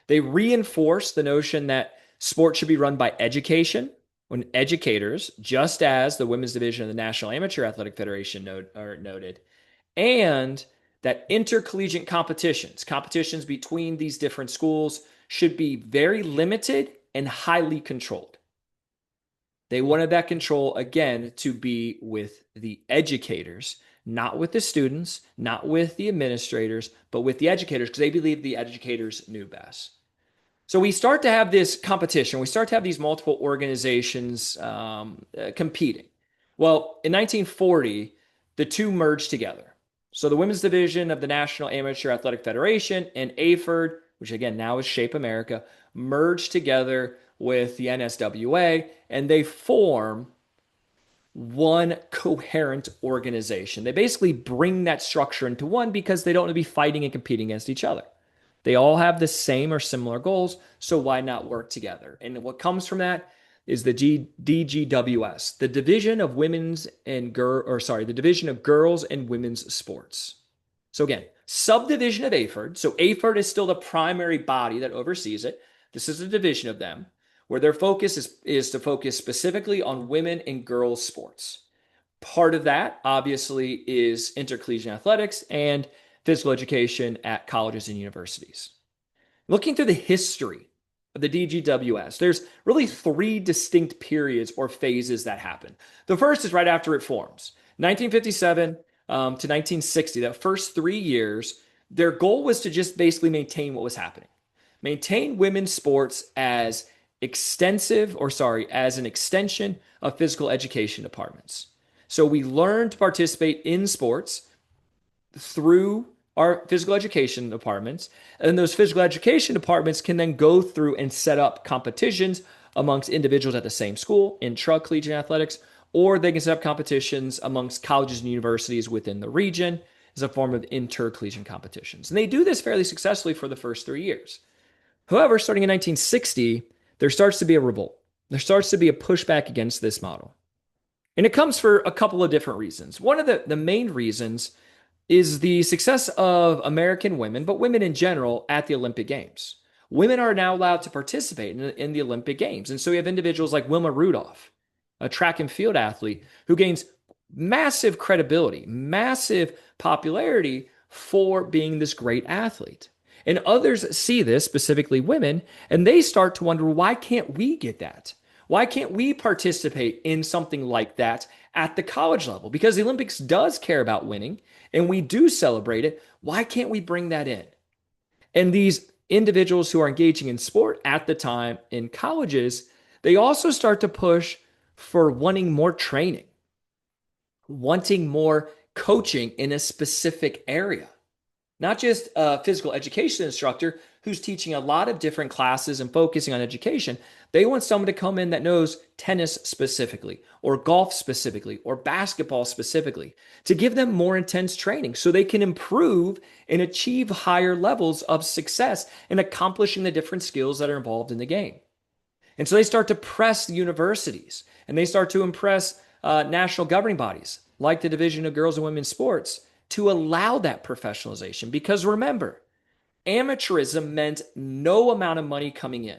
Speaker 1: They reinforce the notion that sport should be run by education when educators, just as the women's division of the National Amateur Athletic Federation noted, and that intercollegiate competitions between these different schools, should be very limited and highly controlled. They wanted that control, again, to be with the educators, not with the students, not with the administrators, but with the educators, because they believe the educators knew best. So we start to have this competition. We start to have these multiple organizations competing. Well, in 1940, the two merged together. So the women's division of the National Amateur Athletic Federation and AFERD, which again now is Shape America, merged together with the NSWA, and they form one coherent organization. They basically bring that structure into one because they don't want to be fighting and competing against each other. They all have the same or similar goals, so why not work together? And what comes from that is the DGWS, the Division of the Division of Girls and Women's Sports. So again, subdivision of AFERD. So AFERD is still the primary body that oversees it. This is a division of them where their focus is to focus specifically on women and girls sports. Part of that, obviously, is intercollegiate athletics and physical education at colleges and universities. Looking through the history of the DGWS, there's really three distinct periods or phases that happen. The first is right after it forms. 1957 to 1960, that first 3 years, their goal was to just basically maintain what was happening. Maintain women's sports as an extension of physical education departments. So we learn to participate in sports through our physical education departments, and those physical education departments can then go through and set up competitions amongst individuals at the same school in intracollegiate athletics, or they can set up competitions amongst colleges and universities within the region as a form of intercollegiate competitions. And they do this fairly successfully for the first 3 years. However, starting in 1960, there starts to be a revolt. There starts to be a pushback against this model. And it comes for a couple of different reasons. One of the main reasons is the success of American women, but women in general, at the Olympic Games. Women are now allowed to participate in the Olympic Games. And so you have individuals like Wilma Rudolph, a track and field athlete who gains massive credibility, massive popularity for being this great athlete. And others see this, specifically women, and they start to wonder, why can't we get that? Why can't we participate in something like that at the college level? Because the Olympics does care about winning, and we do celebrate it. Why can't we bring that in? And these individuals who are engaging in sport at the time in colleges, they also start to push for wanting more training, wanting more coaching in a specific area. Not just a physical education instructor who's teaching a lot of different classes and focusing on education. They want someone to come in that knows tennis specifically, or golf specifically, or basketball specifically, to give them more intense training so they can improve and achieve higher levels of success in accomplishing the different skills that are involved in the game. And so they start to press the universities and they start to impress national governing bodies like the Division of Girls and Women's Sports to allow that professionalization. Because remember, amateurism meant no amount of money coming in.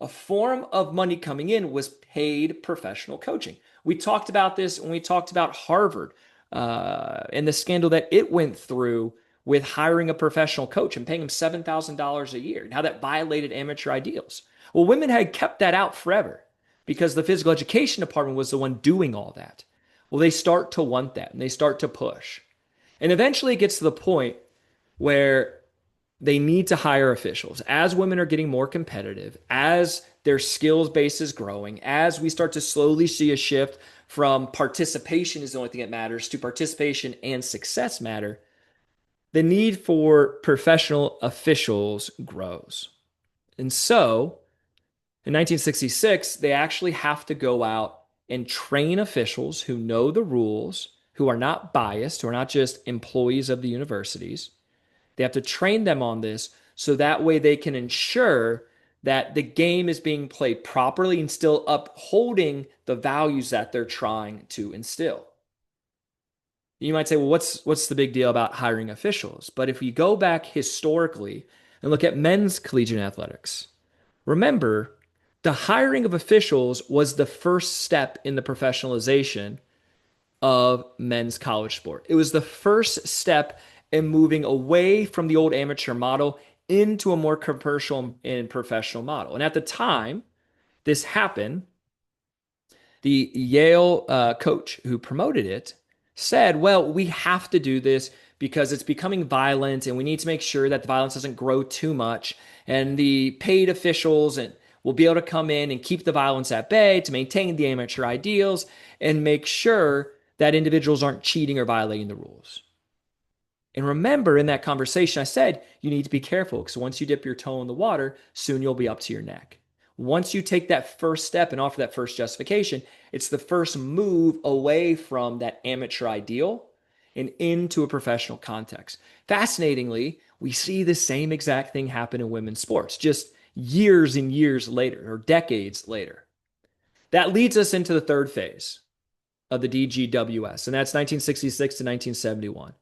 Speaker 1: A form of money coming in was paid professional coaching. We talked about this when we talked about Harvard and the scandal that it went through with hiring a professional coach and paying him $7,000 a year, and how that violated amateur ideals. Well, women had kept that out forever because the physical education department was the one doing all that. Well, they start to want that and they start to push. And eventually it gets to the point where they need to hire officials. As women are getting more competitive, as their skills base is growing, as we start to slowly see a shift from participation is the only thing that matters to participation and success matter, the need for professional officials grows. And so in 1966, they actually have to go out and train officials who know the rules, who are not biased, who are not just employees of the universities. They have to train them on this so that way they can ensure that the game is being played properly and still upholding the values that they're trying to instill. You might say, well, what's the big deal about hiring officials? But if we go back historically and look at men's collegiate athletics, remember the hiring of officials was the first step in the professionalization of men's college sport. It was the first step in moving away from the old amateur model into a more commercial and professional model. And at the time this happened, the Yale coach who promoted it said, well, we have to do this because it's becoming violent and we need to make sure that the violence doesn't grow too much. And the paid officials and will be able to come in and keep the violence at bay to maintain the amateur ideals and make sure that individuals aren't cheating or violating the rules. And remember, in that conversation, I said you need to be careful because once you dip your toe in the water, soon you'll be up to your neck. Once you take that first step and offer that first justification, it's the first move away from that amateur ideal and into a professional context. Fascinatingly, we see the same exact thing happen in women's sports, just years and years later or decades later. That leads us into the third phase of the DGWS, and that's 1966 to 1971.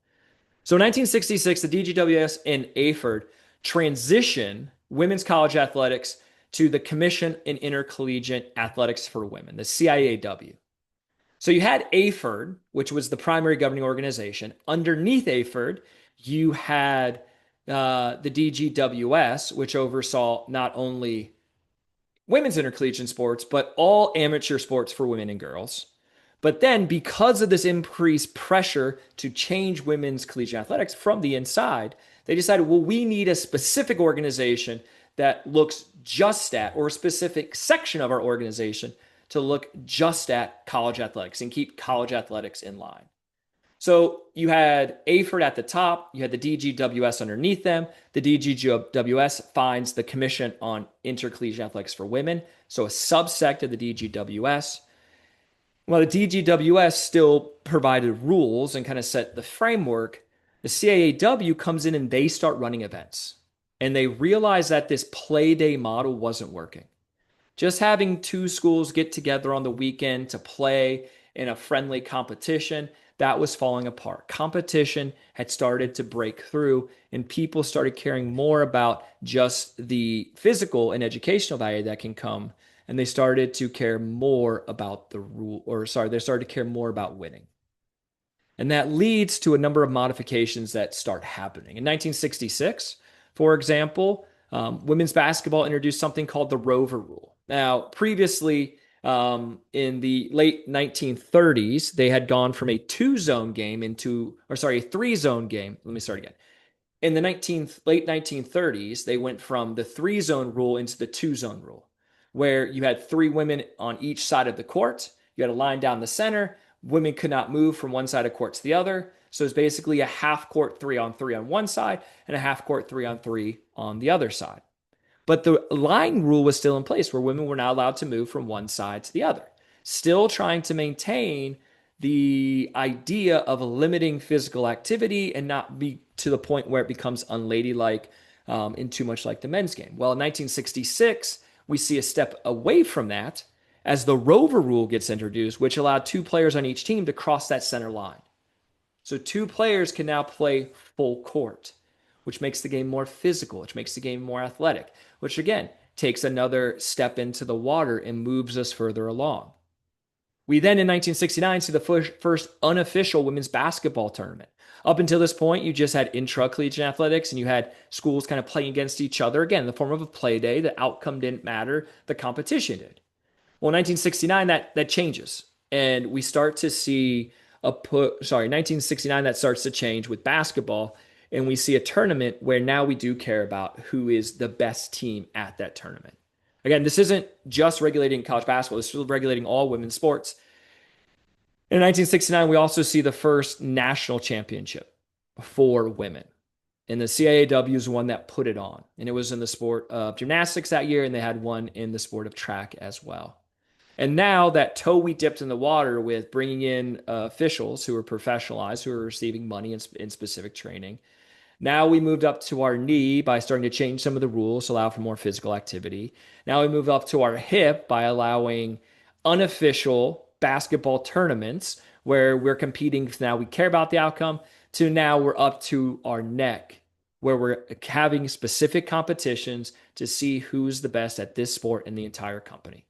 Speaker 1: So in 1966, the DGWS and AFERD transition women's college athletics to the Commission in Intercollegiate Athletics for Women, the CIAW. So you had AFERD, which was the primary governing organization. Underneath AFERD, you had the DGWS, which oversaw not only women's intercollegiate sports, but all amateur sports for women and girls. But then, because of this increased pressure to change women's collegiate athletics from the inside, they decided, well, we need a specific organization that looks just at, or a specific section of our organization to look just at college athletics and keep college athletics in line. So you had AFERD at the top, you had the DGWS underneath them. The DGWS finds the Commission on Intercollegiate Athletics for Women, so a subsect of the DGWS. While the DGWS still provided rules and kind of set the framework, the CAAW comes in and they start running events. And they realize that this play day model wasn't working. Just having two schools get together on the weekend to play in a friendly competition, that was falling apart. Competition had started to break through, and people started caring more about just the physical and educational value that can come. And they started to care more about they started to care more about winning. And that leads to a number of modifications that start happening. In 1966, for example, women's basketball introduced something called the Rover Rule. Now, previously, in the late 1930s, they had gone from a 2-zone game a 3-zone game. Let me start again. In the late 1930s, they went from the three zone rule into the two zone rule, where you had three women on each side of the court. You had a line down the center. Women could not move from one side of court to the other. So it's basically a half court 3-on-3 on one side and a half court 3-on-3 on the other side. But the line rule was still in place where women were not allowed to move from one side to the other, still trying to maintain the idea of limiting physical activity and not be to the point where it becomes unladylike and too much like the men's game. Well, in 1966, we see a step away from that as the Rover rule gets introduced, which allowed two players on each team to cross that center line. So two players can now play full court, which makes the game more physical, which makes the game more athletic, which again takes another step into the water and moves us further along. We then in 1969 see the first unofficial women's basketball tournament. Up until this point, you just had intracollegiate athletics and you had schools kind of playing against each other, again, in the form of a play day. The outcome didn't matter, the competition did. Well, in 1969, that changes. And we start to see 1969, that starts to change with basketball. And we see a tournament where now we do care about who is the best team at that tournament. Again, this isn't just regulating college basketball, this is regulating all women's sports. In 1969, we also see the first national championship for women. And the CIAW is one that put it on. And it was in the sport of gymnastics that year, and they had one in the sport of track as well. And now that toe we dipped in the water with bringing in officials who are professionalized, who are receiving money in specific training. Now we moved up to our knee by starting to change some of the rules to allow for more physical activity. Now we move up to our hip by allowing unofficial basketball tournaments where we're competing. Now we care about the outcome. To now we're up to our neck where we're having specific competitions to see who's the best at this sport in the entire company.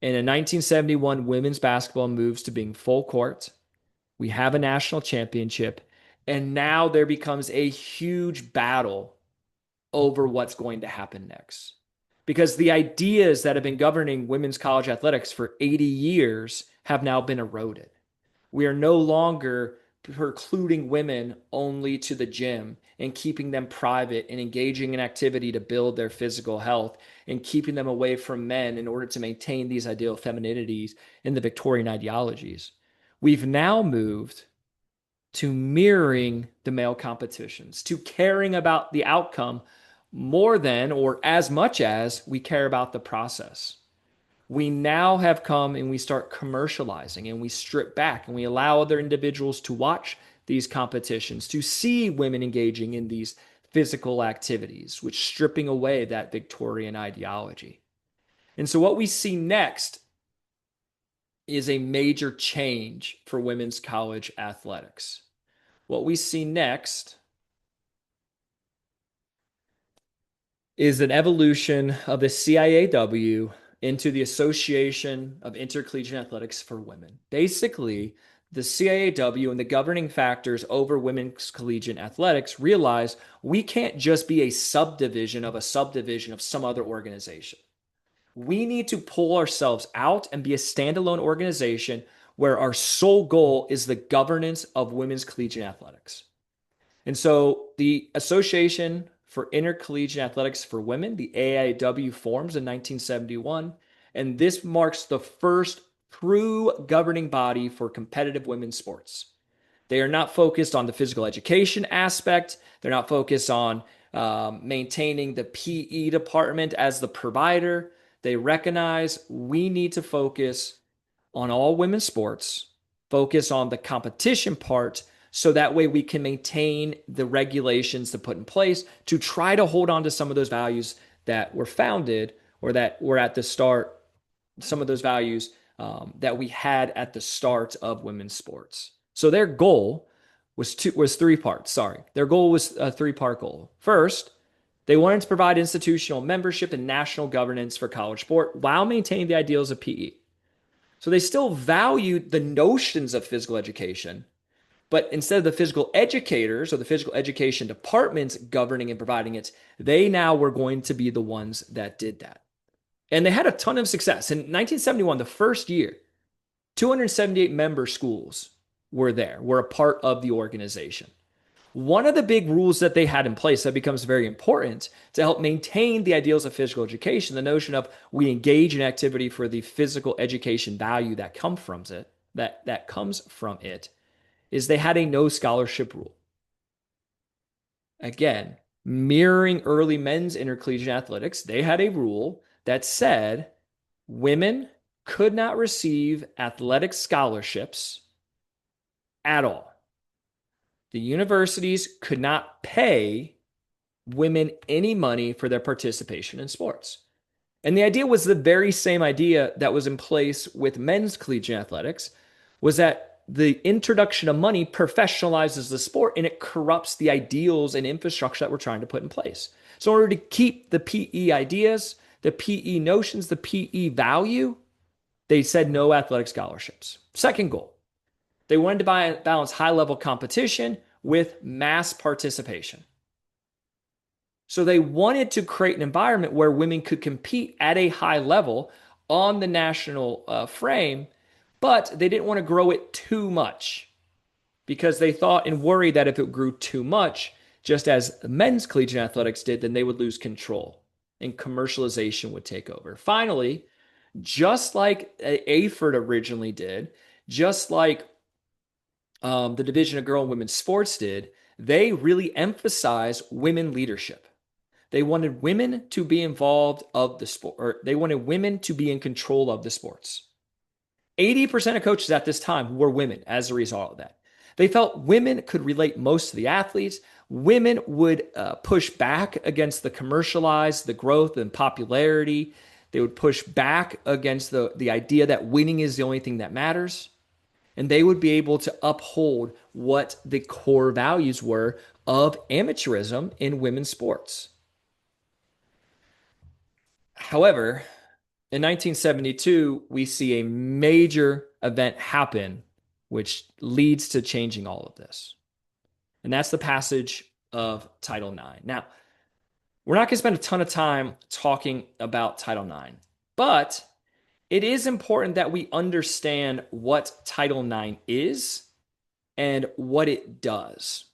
Speaker 1: And in 1971, women's basketball moves to being full court. We have a national championship. And now there becomes a huge battle over what's going to happen next. Because the ideas that have been governing women's college athletics for 80 years have now been eroded. We are no longer precluding women only to the gym and keeping them private and engaging in activity to build their physical health and keeping them away from men in order to maintain these ideal femininities in the Victorian ideologies. We've now moved to mirroring the male competitions, to caring about the outcome more than or as much as we care about the process. We now have come and we start commercializing and we strip back and we allow other individuals to watch these competitions, to see women engaging in these physical activities, which stripping away that Victorian ideology. And so what we see next is a major change for women's college athletics. What we see next is an evolution of the CIAW into the Association of Intercollegiate Athletics for Women. Basically, the CIAW and the governing factors over women's collegiate athletics realize we can't just be a subdivision of some other organization. We need to pull ourselves out and be a standalone organization where our sole goal is the governance of women's collegiate athletics. And so the Association for Intercollegiate Athletics for Women, the AIW, forms in 1971, and this marks the first true governing body for competitive women's sports. They are not focused on the physical education aspect. They're not focused on maintaining the PE department as the provider. They recognize we need to focus on all women's sports, focus on the competition part, so that way we can maintain the regulations to put in place to try to hold on to some of those values that were founded or that were at the start, some of those values that we had at the start of women's sports. So their goal was three parts. Their goal was a three-part goal. First, they wanted to provide institutional membership and national governance for college sport while maintaining the ideals of PE. So they still valued the notions of physical education, but instead of the physical educators or the physical education departments governing and providing it, they now were going to be the ones that did that. And they had a ton of success. In 1971, the first year, 278 member schools were a part of the organization. One of the big rules that they had in place that becomes very important to help maintain the ideals of physical education, the notion of we engage in activity for the physical education value that comes from it, is they had a no scholarship rule. Again, mirroring early men's intercollegiate athletics, they had a rule that said women could not receive athletic scholarships at all. The universities could not pay women any money for their participation in sports. And the idea was the very same idea that was in place with men's collegiate athletics, was that the introduction of money professionalizes the sport and it corrupts the ideals and infrastructure that we're trying to put in place. So in order to keep the PE ideas, the PE notions, the PE value, they said no athletic scholarships. Second goal, they wanted to balance high level competition with mass participation. So they wanted to create an environment where women could compete at a high level on the national frame, but they didn't want to grow it too much because they thought and worried that if it grew too much, just as men's collegiate athletics did, then they would lose control and commercialization would take over. Finally, just like AFERD originally did, just like the Division of Girl and Women's Sports did, they really emphasize women leadership. They wanted women to be involved of the sport, or they wanted women to be in control of the sports. 80% of coaches at this time were women as a result of that. They felt women could relate most to the athletes. Women would push back against the commercialized, the growth and popularity. They would push back against the idea that winning is the only thing that matters. And they would be able to uphold what the core values were of amateurism in women's sports. However, in 1972, we see a major event happen, which leads to changing all of this. And that's the passage of Title IX. Now, we're not going to spend a ton of time talking about Title IX, but it is important that we understand what Title IX is and what it does.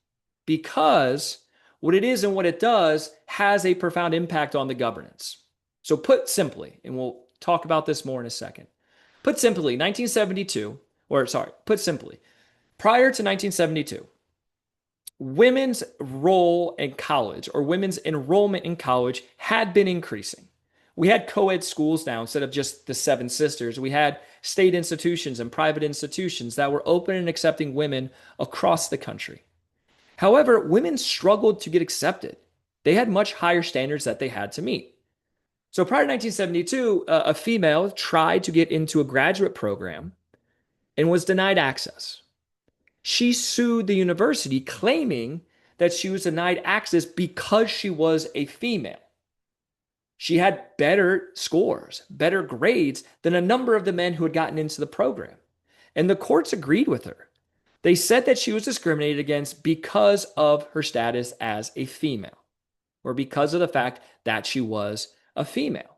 Speaker 1: Because what it is and what it does has a profound impact on the governance. So put simply, and we'll talk about this more in a second. Put simply, prior to 1972, women's role in college or women's enrollment in college had been increasing. We had co-ed schools now instead of just the Seven Sisters. We had state institutions and private institutions that were open and accepting women across the country. However, women struggled to get accepted. They had much higher standards that they had to meet. So prior to 1972, a female tried to get into a graduate program and was denied access. She sued the university claiming that she was denied access because she was a female. She had better scores, better grades than a number of the men who had gotten into the program. And the courts agreed with her. They said that she was discriminated against because of her status as a female, or because of the fact that she was a female.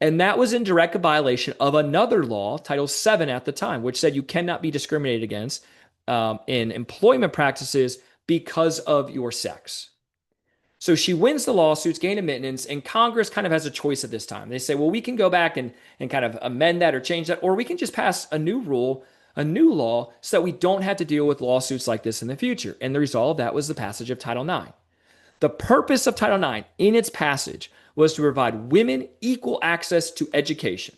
Speaker 1: And that was in direct violation of another law, Title VII at the time, which said you cannot be discriminated against in employment practices because of your sex. So she wins the lawsuits, gain admittance, and Congress kind of has a choice at this time. They say, well, we can go back and kind of amend that or change that, or we can just pass a new rule, a new law, so that we don't have to deal with lawsuits like this in the future. And the result of that was the passage of Title IX. The purpose of Title IX in its passage was to provide women equal access to education.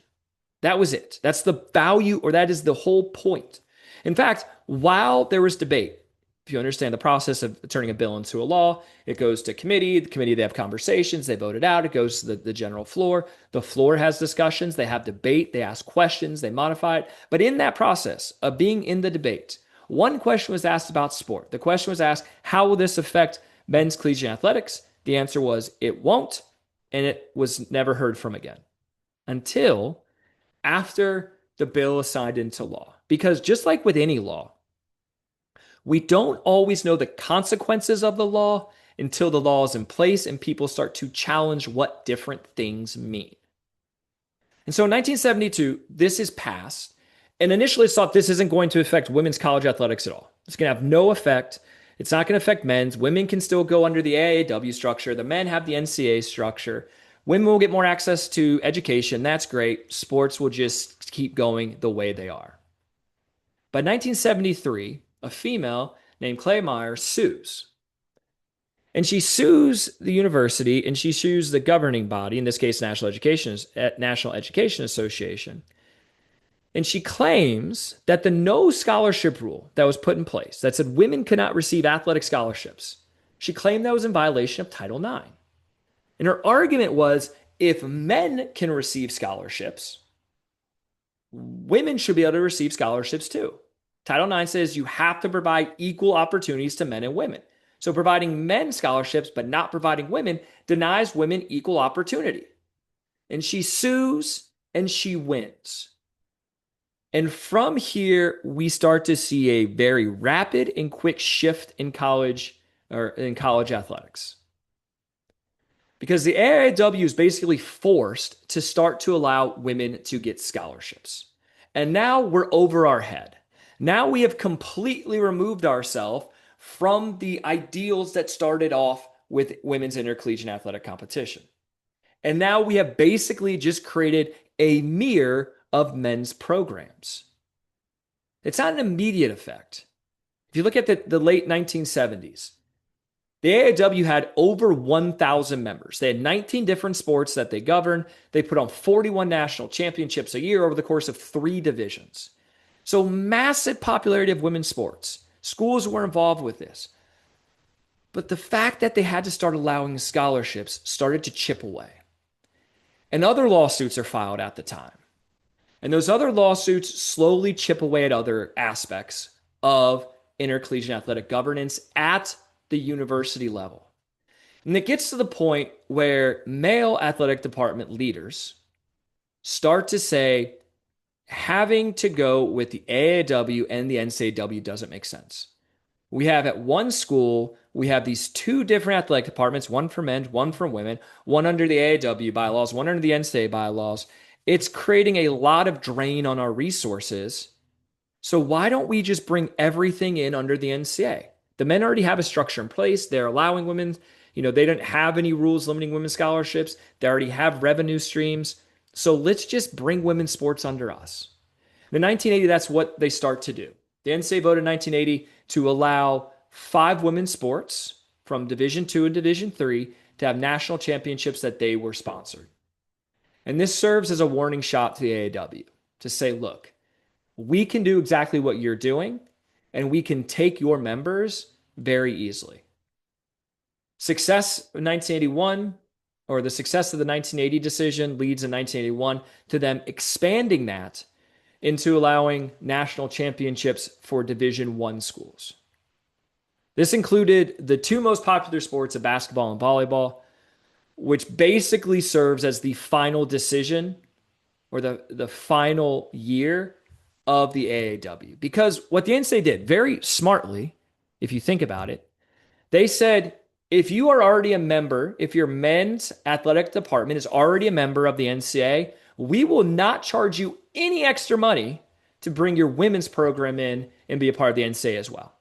Speaker 1: That was it. That's the value, or that is the whole point. In fact, while there was debate, if you understand the process of turning a bill into a law, it goes to committee. The committee, they have conversations, they vote it out. It goes to the general floor. The floor has discussions, they have debate, they ask questions, they modify it. But in that process of being in the debate, one question was asked about sport. The question was asked, how will this affect men's collegiate athletics? The answer was, it won't, and it was never heard from again until after the bill is signed into law. Because just like with any law, we don't always know the consequences of the law until the law is in place and people start to challenge what different things mean. And so in 1972, this is passed. And initially it's thought this isn't going to affect women's college athletics at all. It's going to have no effect. It's not going to affect men's. Women can still go under the AAW structure. The men have the NCAA structure. Women will get more access to education. That's great. Sports will just keep going the way they are. By 1973, a female named Clay Meyer sues. And she sues the university and she sues the governing body, in this case, National Education Association. And she claims that the no scholarship rule that was put in place that said women could not receive athletic scholarships, she claimed that was in violation of Title IX. And her argument was if men can receive scholarships, women should be able to receive scholarships too. Title IX says you have to provide equal opportunities to men and women. So providing men scholarships but not providing women denies women equal opportunity. And she sues and she wins. And from here, we start to see a very rapid and quick shift in college athletics. Because the AAW is basically forced to start to allow women to get scholarships. And now we're over our head. Now we have completely removed ourselves from the ideals that started off with women's intercollegiate athletic competition. And now we have basically just created a mirror of men's programs. It's not an immediate effect. If you look at the late 1970s, the AAW had over 1,000 members. They had 19 different sports that they governed. They put on 41 national championships a year over the course of 3 divisions. So massive popularity of women's sports. Schools were involved with this. But the fact that they had to start allowing scholarships started to chip away. And other lawsuits are filed at the time. And those other lawsuits slowly chip away at other aspects of intercollegiate athletic governance at the university level. And it gets to the point where male athletic department leaders start to say having to go with the AAW and the NCAW doesn't make sense. We have at one school, we have these 2 different athletic departments, one for men, one for women, one under the AAW bylaws, one under the NCAA bylaws. It's creating a lot of drain on our resources. So why don't we just bring everything in under the NCAA? The men already have a structure in place. They're allowing women, they don't have any rules limiting women's scholarships. They already have revenue streams. So let's just bring women's sports under us. In 1980, that's what they start to do. The NCAA voted in 1980 to allow 5 women's sports from Division II and Division III to have national championships that they were sponsored. And this serves as a warning shot to the AAW to say, look, we can do exactly what you're doing, and we can take your members very easily. Success in 1981, or the success of the 1980 decision leads in 1981 to them expanding that into allowing national championships for Division I schools. This included the 2 most popular sports of basketball and volleyball, which basically serves as the final decision or the final year of the AAW. Because what the NCAA did very smartly, if you think about it, they said, if you are already a member, if your men's athletic department is already a member of the NCAA, we will not charge you any extra money to bring your women's program in and be a part of the NCAA as well.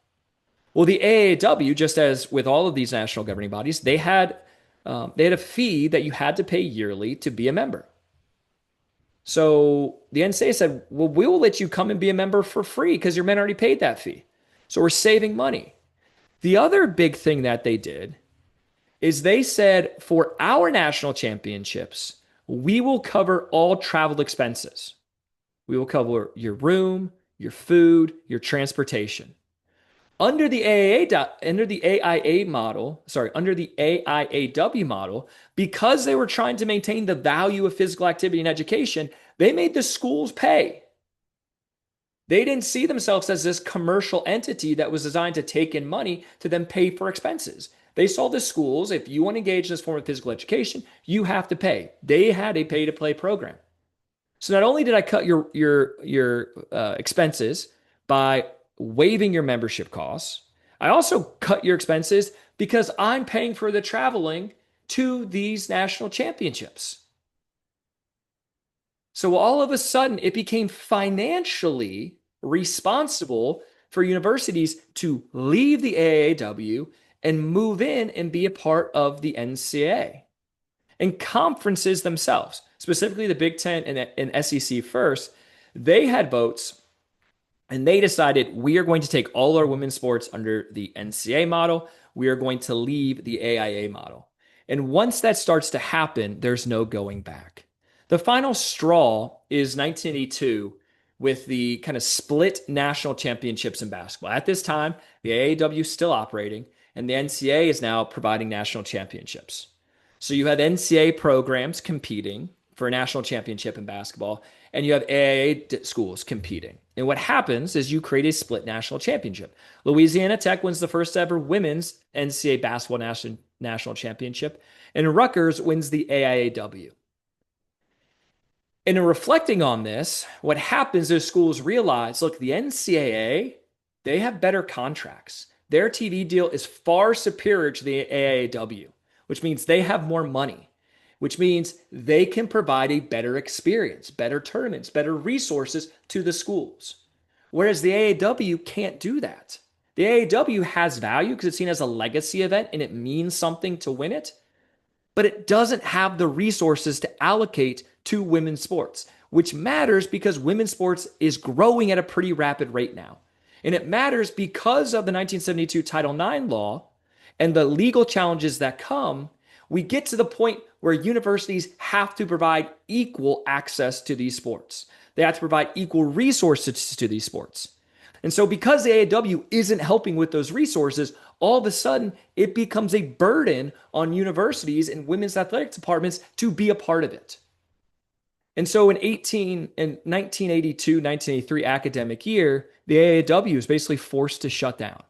Speaker 1: Well, the AAW, just as with all of these national governing bodies, they had a fee that you had to pay yearly to be a member. So the NCAA said, well, we will let you come and be a member for free because your men already paid that fee. So we're saving money. The other big thing that they did is they said, for our national championships, we will cover all travel expenses. We will cover your room, your food, your transportation. Under the AIAW model, because they were trying to maintain the value of physical activity and education, they made the schools pay. They didn't see themselves as this commercial entity that was designed to take in money to then pay for expenses. They saw the schools, if you want to engage in this form of physical education, you have to pay. They had a pay-to-play program. So not only did I cut your expenses by waiving your membership costs, I also cut your expenses because I'm paying for the traveling to these national championships. So all of a sudden, it became financially responsible for universities to leave the AAW and move in and be a part of the NCAA. And conferences themselves, specifically the Big Ten and SEC first, they had votes and they decided we are going to take all our women's sports under the NCAA model. We are going to leave the AIA model. And once that starts to happen, there's no going back. The final straw is 1982 with the kind of split national championships in basketball. At this time, the AAW is still operating, and the NCAA is now providing national championships. So you have NCAA programs competing for a national championship in basketball, and you have AAA schools competing. And what happens is you create a split national championship. Louisiana Tech wins the first ever women's NCAA basketball national championship, and Rutgers wins the AIAW. And in reflecting on this, what happens is schools realize, look, the NCAA, they have better contracts. Their TV deal is far superior to the AIAW, which means they have more money, which means they can provide a better experience, better tournaments, better resources to the schools. Whereas the AAW can't do that. The AAW has value because it's seen as a legacy event and it means something to win it, but it doesn't have the resources to allocate to women's sports, which matters because women's sports is growing at a pretty rapid rate now. And it matters because of the 1972 Title IX law and the legal challenges that come. We get to the point where universities have to provide equal access to these sports. They have to provide equal resources to these sports. And so because the AAW isn't helping with those resources, all of a sudden it becomes a burden on universities and women's athletic departments to be a part of it. And so in 1982, 1983 academic year, the AAW was basically forced to shut down.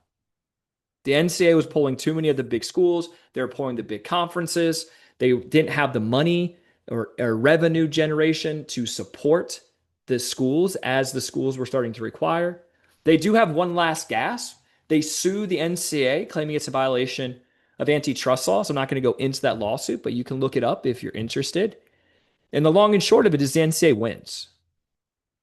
Speaker 1: The NCAA was pulling too many of the big schools. They were pulling the big conferences. They didn't have the money or revenue generation to support the schools as the schools were starting to require. They do have one last gasp. They sue the NCAA, claiming it's a violation of antitrust law. So I'm not going to go into that lawsuit, but you can look it up if you're interested. And the long and short of it is the NCAA wins.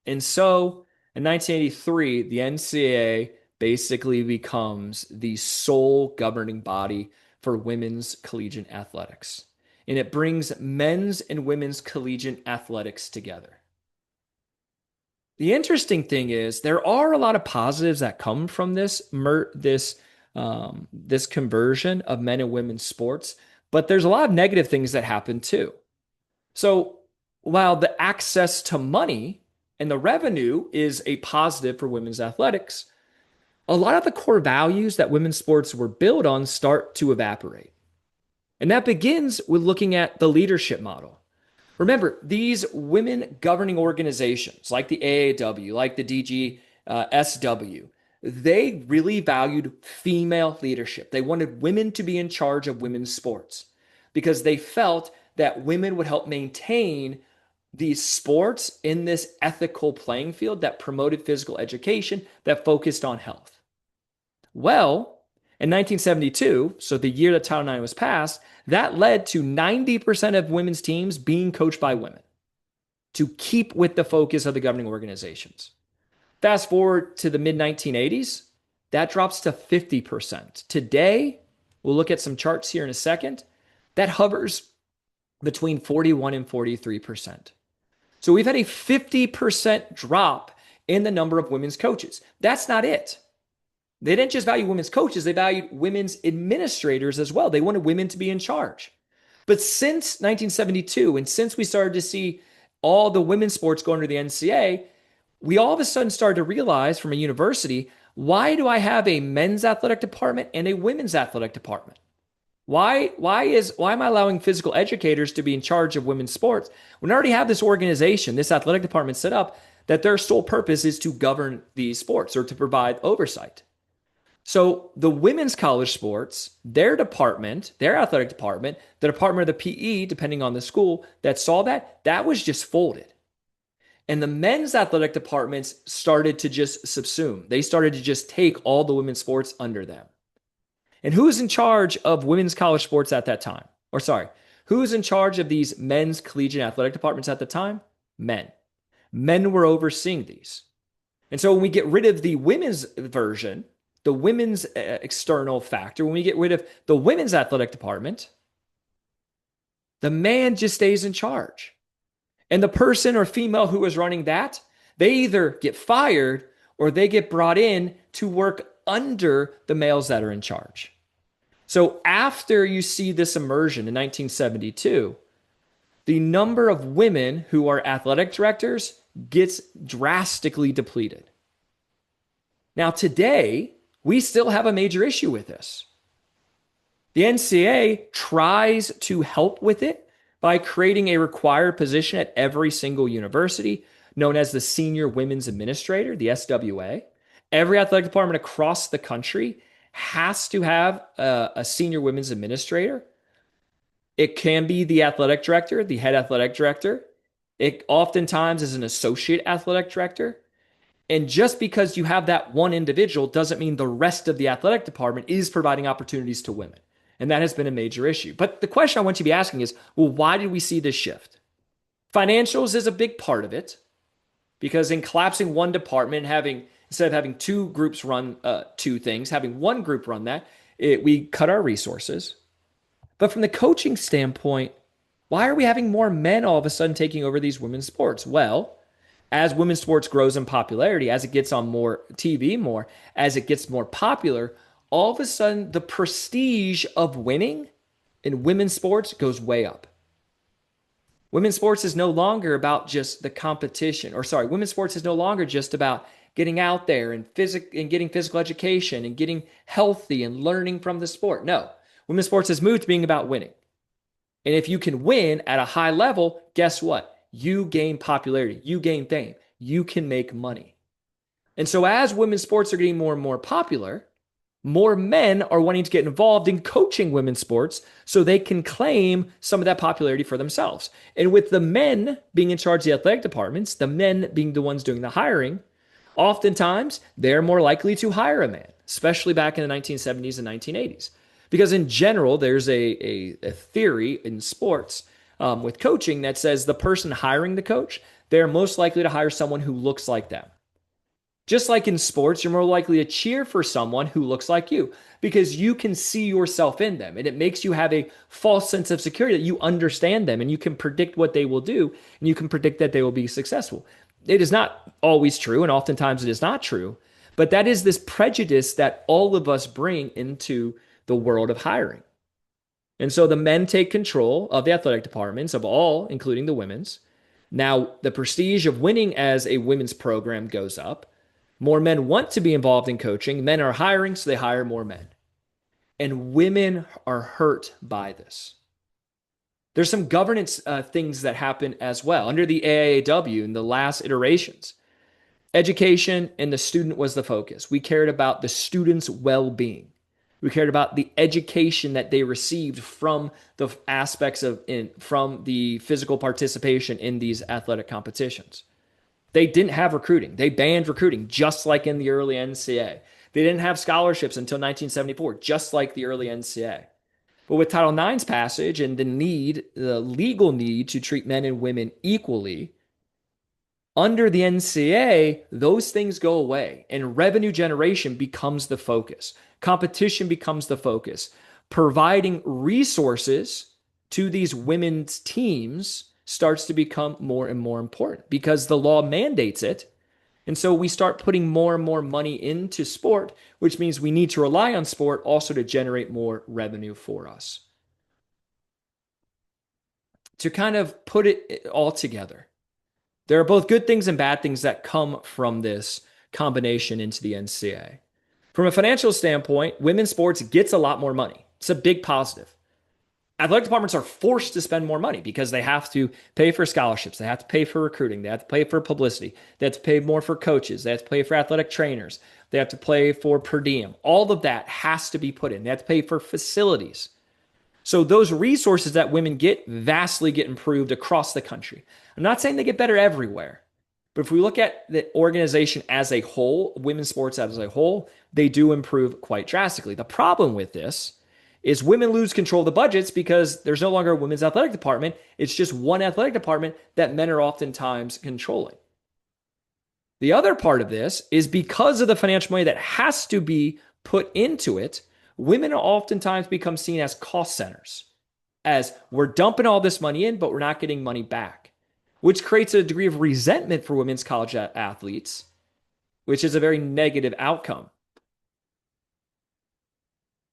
Speaker 1: And so in 1983, the NCAA basically becomes the sole governing body for women's collegiate athletics. And it brings men's and women's collegiate athletics together. The interesting thing is there are a lot of positives that come from this conversion of men and women's sports, but there's a lot of negative things that happen too. So while the access to money and the revenue is a positive for women's athletics, a lot of the core values that women's sports were built on start to evaporate. And that begins with looking at the leadership model. Remember, these women governing organizations like the AAW, like the DGSW, they really valued female leadership. They wanted women to be in charge of women's sports because they felt that women would help maintain these sports in this ethical playing field that promoted physical education, that focused on health. Well, in 1972, so the year that Title IX was passed, that led to 90% of women's teams being coached by women to keep with the focus of the governing organizations. Fast forward to the mid-1980s, that drops to 50%. Today, we'll look at some charts here in a second, that hovers between 41 and 43%. So we've had a 50% drop in the number of women's coaches. That's not it. They didn't just value women's coaches, they valued women's administrators as well. They wanted women to be in charge. But since 1972, and since we started to see all the women's sports go under the NCAA, we all of a sudden started to realize from a university, why do I have a men's athletic department and a women's athletic department? Why am I allowing physical educators to be in charge of women's sports when I already have this organization, this athletic department set up that their sole purpose is to govern these sports or to provide oversight? So the women's college sports, their department, their athletic department, the department of the PE, depending on the school that saw that was just folded. And the men's athletic departments started to just subsume. They started to just take all the women's sports under them. And who's in charge of women's college sports at that time? Who's in charge of these men's collegiate athletic departments at the time? Men. Men were overseeing these. And so when we get rid of the women's version, the women's external factor, when we get rid of the women's athletic department, the man just stays in charge. And the person or female who is running that, they either get fired or they get brought in to work under the males that are in charge. So after you see this immersion in 1972, the number of women who are athletic directors gets drastically depleted. Now, today, we still have a major issue with this. The NCAA tries to help with it by creating a required position at every single university known as the Senior Women's Administrator, the SWA. Every athletic department across the country has to have a Senior Women's Administrator. It can be the athletic director, the head athletic director. It oftentimes is an associate athletic director. And just because you have that one individual doesn't mean the rest of the athletic department is providing opportunities to women. And that has been a major issue. But the question I want you to be asking is, well, why did we see this shift? Financials is a big part of it, because in collapsing one department, instead of having two groups run two things, having one group run that, we cut our resources. But from the coaching standpoint, why are we having more men all of a sudden taking over these women's sports? Well, as women's sports grows in popularity, as it gets on more TV more, as it gets more popular, all of a sudden the prestige of winning in women's sports goes way up. Women's sports is no longer about just the competition, women's sports is no longer just about getting out there and getting physical education and getting healthy and learning from the sport. No, women's sports has moved to being about winning. And if you can win at a high level, guess what? You gain popularity, you gain fame, you can make money. And so as women's sports are getting more and more popular, more men are wanting to get involved in coaching women's sports so they can claim some of that popularity for themselves. And with the men being in charge of the athletic departments, the men being the ones doing the hiring, oftentimes they're more likely to hire a man, especially back in the 1970s and 1980s. Because in general, there's a theory in sports with coaching that says the person hiring the coach, they're most likely to hire someone who looks like them. Just like in sports, you're more likely to cheer for someone who looks like you because you can see yourself in them. And it makes you have a false sense of security that you understand them and you can predict what they will do and you can predict that they will be successful. It is not always true, and oftentimes it is not true, but that is this prejudice that all of us bring into the world of hiring. And so the men take control of the athletic departments of all, including the women's. Now, the prestige of winning as a women's program goes up. More men want to be involved in coaching. Men are hiring, so they hire more men. And women are hurt by this. There's some governance things that happen as well. Under the AAW in the last iterations, education and the student was the focus. We cared about the student's well-being. We cared about the education that they received from the aspects from the physical participation in these athletic competitions. They didn't have recruiting. They banned recruiting, just like in the early NCAA. They didn't have scholarships until 1974, just like the early NCAA. But with Title IX's passage and the legal need to treat men and women equally, under the NCAA, those things go away and revenue generation becomes the focus. Competition becomes the focus. Providing resources to these women's teams starts to become more and more important because the law mandates it. And so we start putting more and more money into sport, which means we need to rely on sport also to generate more revenue for us. To kind of put it all together, there are both good things and bad things that come from this combination into the NCAA. From a financial standpoint, women's sports gets a lot more money. It's a big positive. Athletic departments are forced to spend more money because they have to pay for scholarships. They have to pay for recruiting. They have to pay for publicity. They have to pay more for coaches. They have to pay for athletic trainers. They have to pay for per diem. All of that has to be put in. They have to pay for facilities. So those resources that women get vastly get improved across the country. I'm not saying they get better everywhere, but if we look at the organization as a whole, women's sports as a whole, they do improve quite drastically. The problem with this is women lose control of the budgets because there's no longer a women's athletic department. It's just one athletic department that men are oftentimes controlling. The other part of this is because of the financial money that has to be put into it, women oftentimes become seen as cost centers, as we're dumping all this money in, but we're not getting money back, which creates a degree of resentment for women's college athletes, which is a very negative outcome.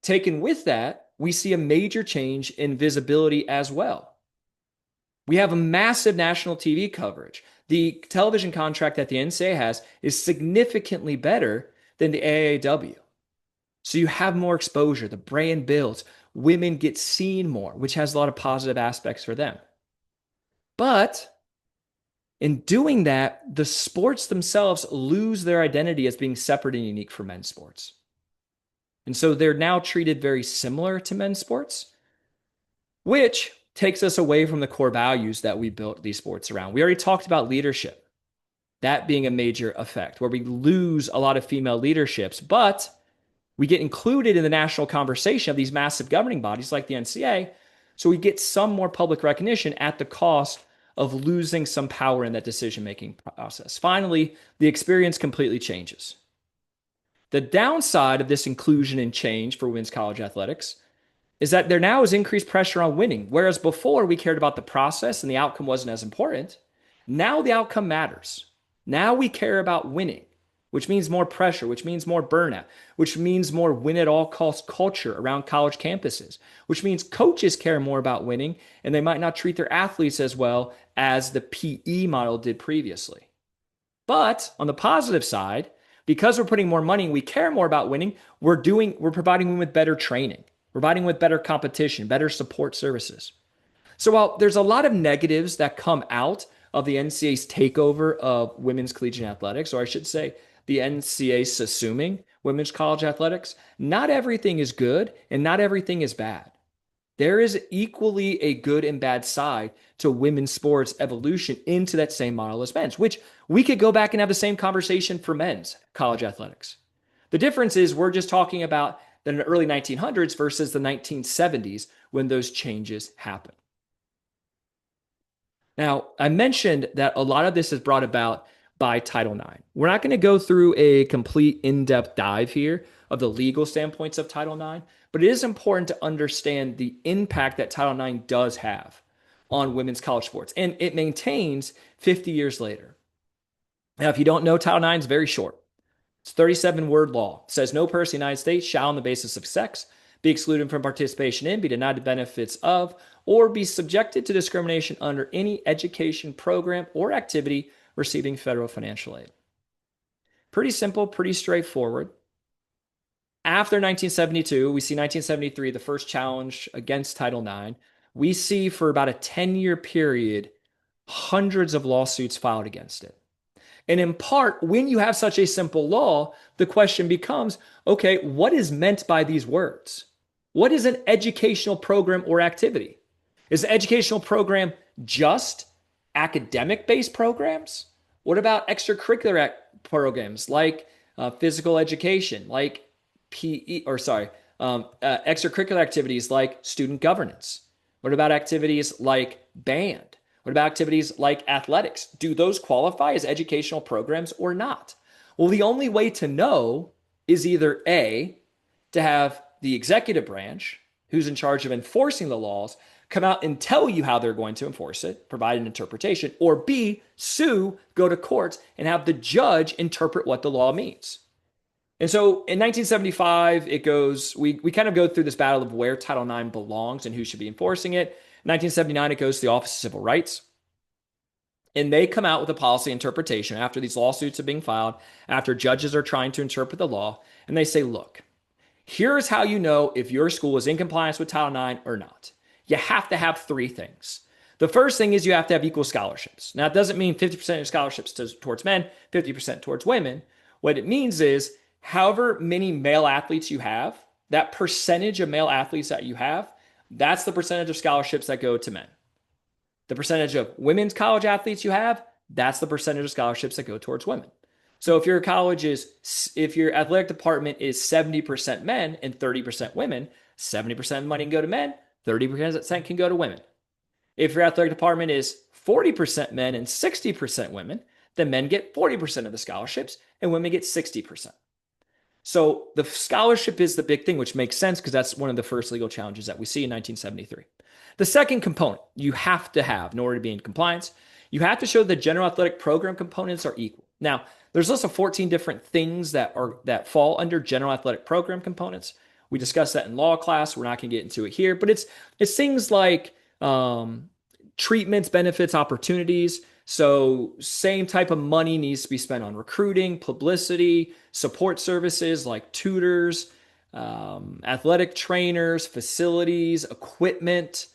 Speaker 1: Taken with that, we see a major change in visibility as well. We have a massive national TV coverage. The television contract that the NCAA has is significantly better than the AAW. So you have more exposure, the brand builds, women get seen more, which has a lot of positive aspects for them. But in doing that, the sports themselves lose their identity as being separate and unique from men's sports. And so they're now treated very similar to men's sports, which takes us away from the core values that we built these sports around. We already talked about leadership, that being a major effect, where we lose a lot of female leaderships, but we get included in the national conversation of these massive governing bodies like the NCAA. So we get some more public recognition at the cost of losing some power in that decision-making process. Finally, the experience completely changes. The downside of this inclusion and change for women's college athletics is that there now is increased pressure on winning. Whereas before we cared about the process and the outcome wasn't as important, now the outcome matters. Now we care about winning, which means more pressure, which means more burnout, which means more win at all cost culture around college campuses, which means coaches care more about winning and they might not treat their athletes as well as the PE model did previously. But on the positive side, because we're putting more money and we care more about winning, we're providing them with better training, providing with better competition, better support services. So while there's a lot of negatives that come out of the NCAA's takeover of women's collegiate athletics, or I should say the NCAA assuming women's college athletics, not everything is good and not everything is bad. There is equally a good and bad side to women's sports evolution into that same model as men's, which we could go back and have the same conversation for men's college athletics. The difference is we're just talking about the early 1900s versus the 1970s when those changes happen. Now, I mentioned that a lot of this is brought about by Title IX. We're not going to go through a complete in-depth dive here of the legal standpoints of Title IX, but it is important to understand the impact that Title IX does have on women's college sports, and it maintains 50 years later. Now, if you don't know, Title IX is very short. It's a 37-word law. It says no person in the United States shall, on the basis of sex, be excluded from participation in, be denied the benefits of, or be subjected to discrimination under any education program or activity receiving federal financial aid. Pretty simple, pretty straightforward. After 1972, we see 1973, the first challenge against Title IX. We see for about a 10-year period, hundreds of lawsuits filed against it. And in part, when you have such a simple law, the question becomes, okay, what is meant by these words? What is an educational program or activity? Is the educational program just academic-based programs? What about extracurricular programs like physical education, like extracurricular activities like student governance? What about activities like band? What about activities like athletics? Do those qualify as educational programs or not? Well, the only way to know is either A, to have the executive branch, who's in charge of enforcing the laws, come out and tell you how they're going to enforce it, provide an interpretation, or B, sue, go to court, and have the judge interpret what the law means. And so in 1975, we kind of go through this battle of where Title IX belongs and who should be enforcing it. In 1979, it goes to the Office of Civil Rights. And they come out with a policy interpretation after these lawsuits are being filed, after judges are trying to interpret the law. And they say, look, here's how you know if your school is in compliance with Title IX or not. You have to have three things. The first thing is you have to have equal scholarships. Now, it doesn't mean 50% of scholarships towards men, 50% towards women. What it means is however many male athletes you have, that percentage of male athletes that you have, that's the percentage of scholarships that go to men. The percentage of women's college athletes you have, that's the percentage of scholarships that go towards women. So if your athletic department is 70% men and 30% women, 70% of the money can go to men, 30% can go to women. If your athletic department is 40% men and 60% women, then men get 40% of the scholarships and women get 60%. So the scholarship is the big thing, which makes sense because that's one of the first legal challenges that we see in 1973. The second component you have to have in order to be in compliance, you have to show the general athletic program components are equal. Now, there's a list of 14 different things that fall under general athletic program components. We discussed that in law class. We're not going to get into it here, but it's things like treatments, benefits, opportunities. So same type of money needs to be spent on recruiting, publicity, support services like tutors, athletic trainers, facilities, equipment,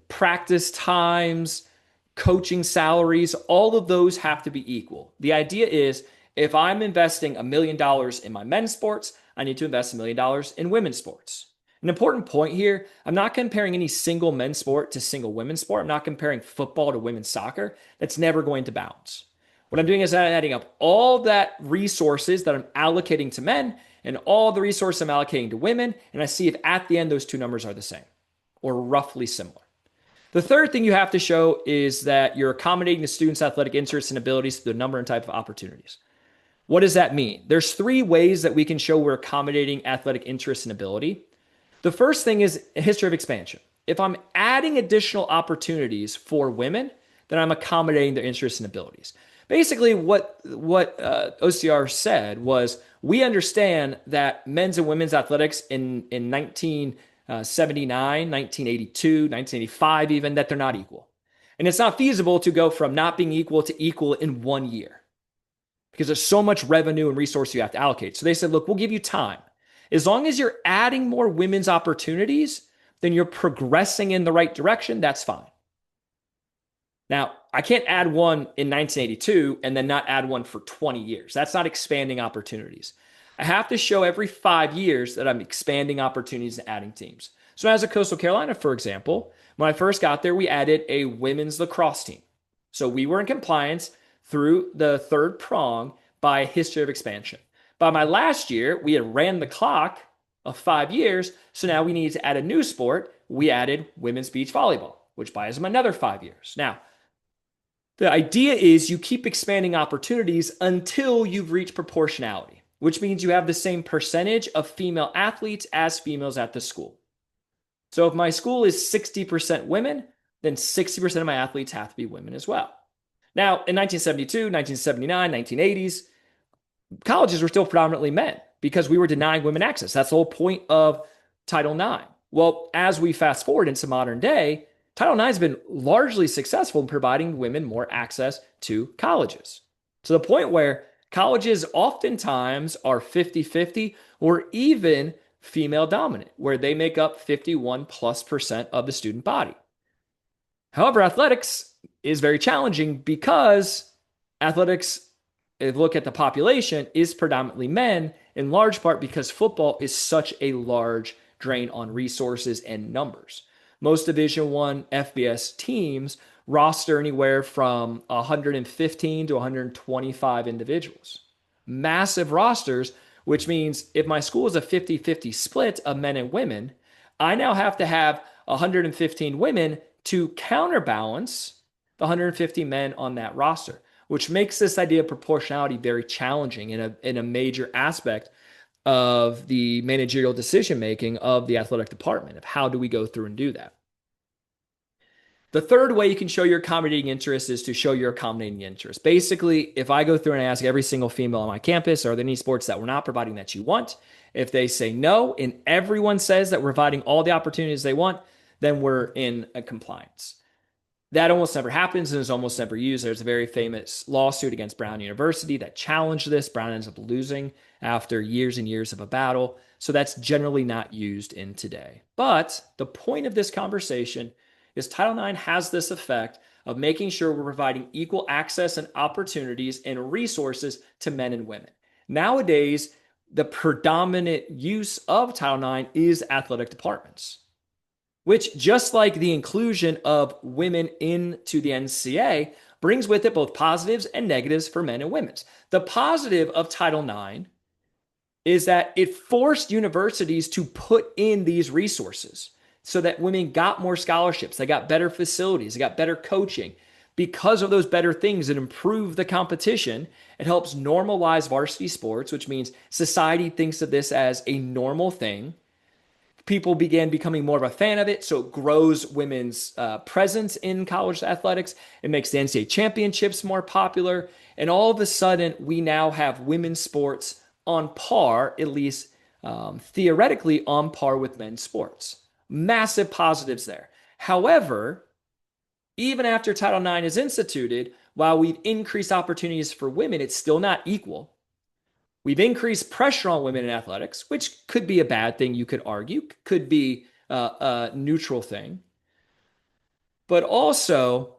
Speaker 1: practice times, coaching salaries. All of those have to be equal. The idea is if I'm investing $1 million in my men's sports, I need to invest $1 million in women's sports. An important point here, I'm not comparing any single men's sport to single women's sport. I'm not comparing football to women's soccer. That's never going to balance. What I'm doing is I'm adding up all that resources that I'm allocating to men and all the resources I'm allocating to women, and I see if at the end those two numbers are the same or roughly similar. The third thing you have to show is that you're accommodating the students' athletic interests and abilities through the number and type of opportunities. What does that mean? There's three ways that we can show we're accommodating athletic interests and ability. The first thing is a history of expansion. If I'm adding additional opportunities for women, then I'm accommodating their interests and abilities. Basically, what OCR said was we understand that men's and women's athletics in 1979, 1982, 1985 even, that they're not equal. And it's not feasible to go from not being equal to equal in 1 year because there's so much revenue and resource you have to allocate. So they said, look, we'll give you time. As long as you're adding more women's opportunities, then you're progressing in the right direction. That's fine. Now, I can't add one in 1982 and then not add one for 20 years. That's not expanding opportunities. I have to show every 5 years that I'm expanding opportunities and adding teams. So as a Coastal Carolina, for example, when I first got there, we added a women's lacrosse team. So we were in compliance through the third prong by history of expansion. By my last year, we had ran the clock of 5 years, so now we need to add a new sport. We added women's beach volleyball, which buys them another 5 years. Now, the idea is you keep expanding opportunities until you've reached proportionality, which means you have the same percentage of female athletes as females at the school. So if my school is 60% women, then 60% of my athletes have to be women as well. Now, in 1972, 1979, 1980s, colleges were still predominantly men because we were denying women access. That's the whole point of Title IX. Well, as we fast forward into modern day, Title IX has been largely successful in providing women more access to colleges to the point where colleges oftentimes are 50-50 or even female dominant, where they make up 51+% of the student body. However, athletics is very challenging because athletics, if you look at the population, is predominantly men, in large part because football is such a large drain on resources and numbers. Most Division I FBS teams roster anywhere from 115 to 125 individuals. Massive rosters, which means if my school is a 50-50 split of men and women, I now have to have 115 women to counterbalance the 150 men on that roster, which makes this idea of proportionality very challenging in a major aspect of the managerial decision-making of the athletic department, of how do we go through and do that. The third way you can show your accommodating interest is to show your accommodating interest. Basically, if I go through and I ask every single female on my campus, are there any sports that we're not providing that you want? If they say no, and everyone says that we're providing all the opportunities they want, then we're in a compliance. That almost never happens and is almost never used. There's a very famous lawsuit against Brown University that challenged this. Brown ends up losing after years and years of a battle. So that's generally not used in today. But the point of this conversation is Title IX has this effect of making sure we're providing equal access and opportunities and resources to men and women. Nowadays, the predominant use of Title IX is athletic departments, which, just like the inclusion of women into the NCAA, brings with it both positives and negatives for men and women. The positive of Title IX is that it forced universities to put in these resources so that women got more scholarships, they got better facilities, they got better coaching. Because of those better things that improve the competition, it helps normalize varsity sports, which means society thinks of this as a normal thing. People began becoming more of a fan of it, so it grows women's presence in college athletics. It makes the NCAA championships more popular, and all of a sudden, we now have women's sports on par, at least theoretically, on par with men's sports. Massive positives there. However, even after Title IX is instituted, while we've increased opportunities for women, it's still not equal. We've increased pressure on women in athletics, which could be a bad thing, you could argue, could be a neutral thing. But also,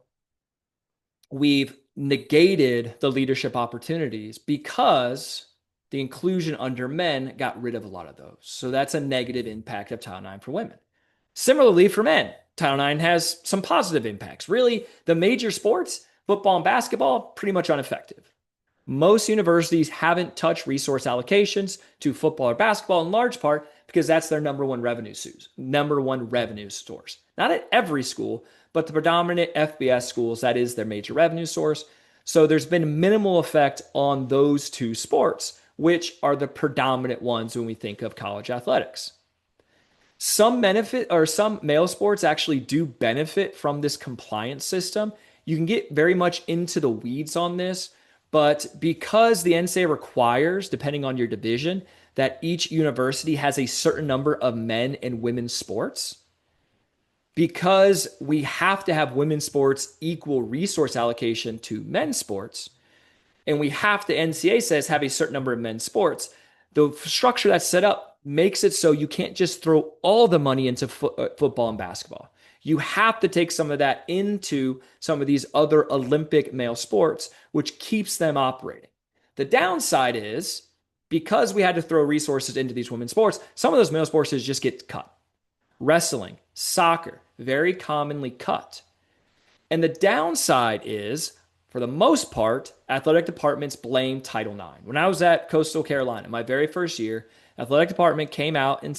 Speaker 1: we've negated the leadership opportunities because the inclusion under men got rid of a lot of those. So that's a negative impact of Title IX for women. Similarly, for men, Title IX has some positive impacts. Really, the major sports, football and basketball, pretty much unaffected. Most universities haven't touched resource allocations to football or basketball in large part because that's their number one revenue source. Not at every school, but the predominant FBS schools, that is their major revenue source. So there's been minimal effect on those two sports, which are the predominant ones when we think of college athletics. Some benefit or some male sports actually do benefit from this compliance system. You can get very much into the weeds on this, but because the NCAA requires, depending on your division, that each university has a certain number of men and women's sports, because we have to have women's sports equal resource allocation to men's sports, and we have to, NCAA says, have a certain number of men's sports, the structure that's set up makes it so you can't just throw all the money into football and basketball. You have to take some of that into some of these other Olympic male sports, which keeps them operating. The downside is because we had to throw resources into these women's sports, some of those male sports just get cut. Wrestling, soccer, very commonly cut. And the downside is, for the most part, athletic departments blame Title IX. When I was at Coastal Carolina, my very first year, athletic department came out and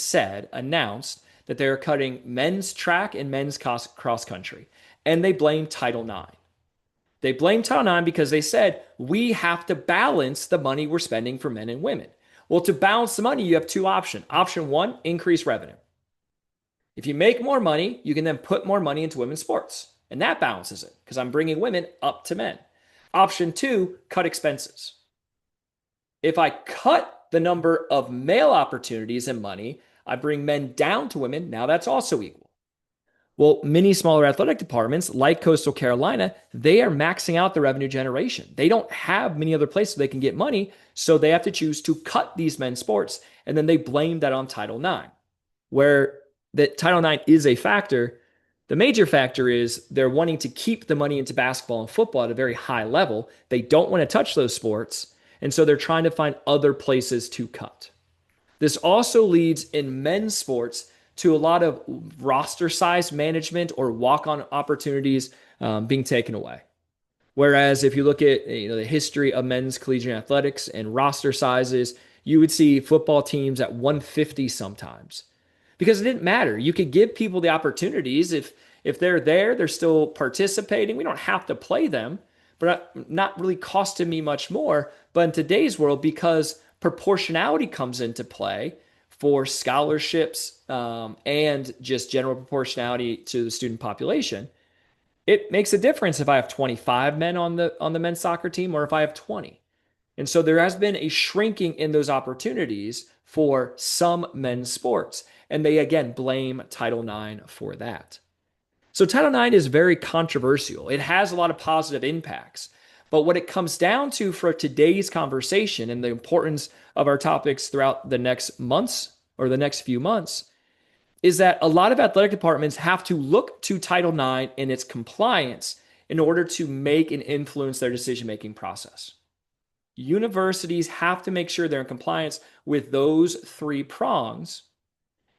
Speaker 1: announced that they're cutting men's track and men's cross country. And they blamed Title IX. They blamed Title IX because they said, we have to balance the money we're spending for men and women. Well, to balance the money, you have two options. Option one, increase revenue. If you make more money, you can then put more money into women's sports. And that balances it because I'm bringing women up to men. Option two, cut expenses. If I cut the number of male opportunities and money, I bring men down to women. Now that's also equal. Well, many smaller athletic departments like Coastal Carolina, they are maxing out the revenue generation. They don't have many other places they can get money, so they have to choose to cut these men's sports, and then they blame that on Title IX, where that Title IX is a factor. The major factor is they're wanting to keep the money into basketball and football at a very high level. They don't want to touch those sports, and so they're trying to find other places to cut. This also leads in men's sports to a lot of roster size management or walk-on opportunities being taken away. Whereas if you look at the history of men's collegiate athletics and roster sizes, you would see football teams at 150 sometimes. Because it didn't matter. You could give people the opportunities. If they're there, they're still participating. We don't have to play them, but not really costing me much more. But in today's world, because proportionality comes into play for scholarships and just general proportionality to the student population, it makes a difference if I have 25 men on the men's soccer team or if I have 20. And so there has been a shrinking in those opportunities for some men's sports. And they, again, blame Title IX for that. So Title IX is very controversial. It has a lot of positive impacts. But what it comes down to for today's conversation and the importance of our topics throughout the next months or the next few months is that a lot of athletic departments have to look to Title IX and its compliance in order to make and influence their decision-making process. Universities have to make sure they're in compliance with those three prongs,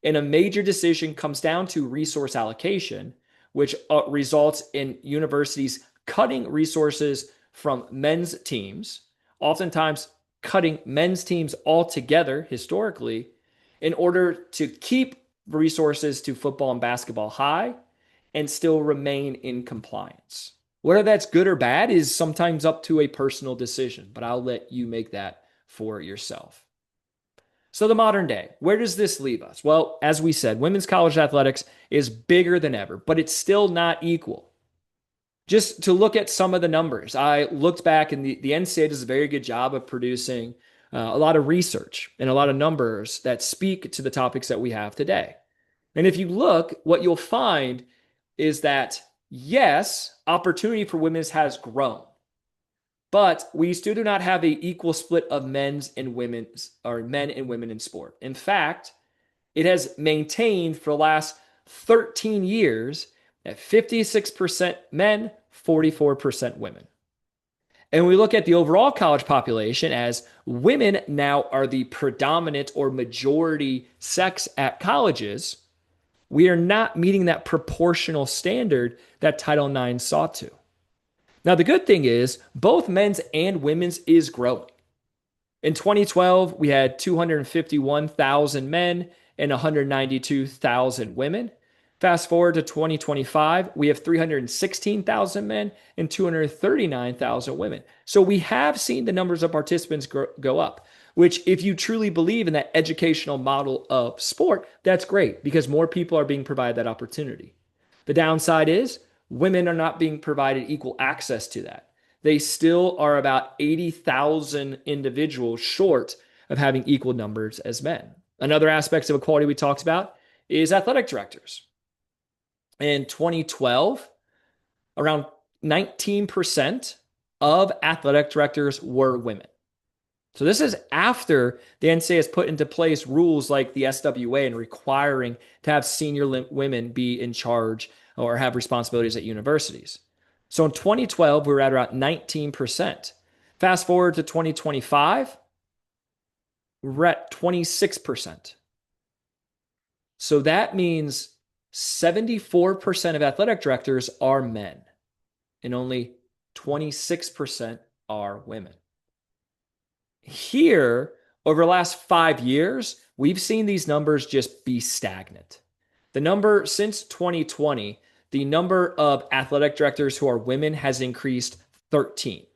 Speaker 1: and a major decision comes down to resource allocation, which results in universities cutting resources from men's teams, oftentimes cutting men's teams altogether historically, in order to keep resources to football and basketball high and still remain in compliance. Whether that's good or bad is sometimes up to a personal decision, but I'll let you make that for yourself. So, the modern day, where does this leave us? Well, as we said, women's college athletics is bigger than ever, but it's still not equal. Just to look at some of the numbers, I looked back, and the NCAA does a very good job of producing a lot of research and a lot of numbers that speak to the topics that we have today. And if you look, what you'll find is that yes, opportunity for women has grown, but we still do not have an equal split of men's and women's or men and women in sport. In fact, it has maintained for the last 13 years at 56% men, 44% women. And we look at the overall college population as women now are the predominant or majority sex at colleges. We are not meeting that proportional standard that Title IX sought to. Now, the good thing is both men's and women's is growing. In 2012, we had 251,000 men and 192,000 women. Fast forward to 2025, we have 316,000 men and 239,000 women. So we have seen the numbers of participants go up, which, if you truly believe in that educational model of sport, that's great because more people are being provided that opportunity. The downside is women are not being provided equal access to that. They still are about 80,000 individuals short of having equal numbers as men. Another aspect of equality we talked about is athletic directors. In 2012, around 19% of athletic directors were women. So this is after the NCAA has put into place rules like the SWA and requiring to have senior women be in charge or have responsibilities at universities. So in 2012, we were at around 19%. Fast forward to 2025, we're at 26%. So that means 74% of athletic directors are men, and only 26% are women. Here, over the last 5 years, we've seen these numbers just be stagnant. The number since 2020, the number of athletic directors who are women has increased 13,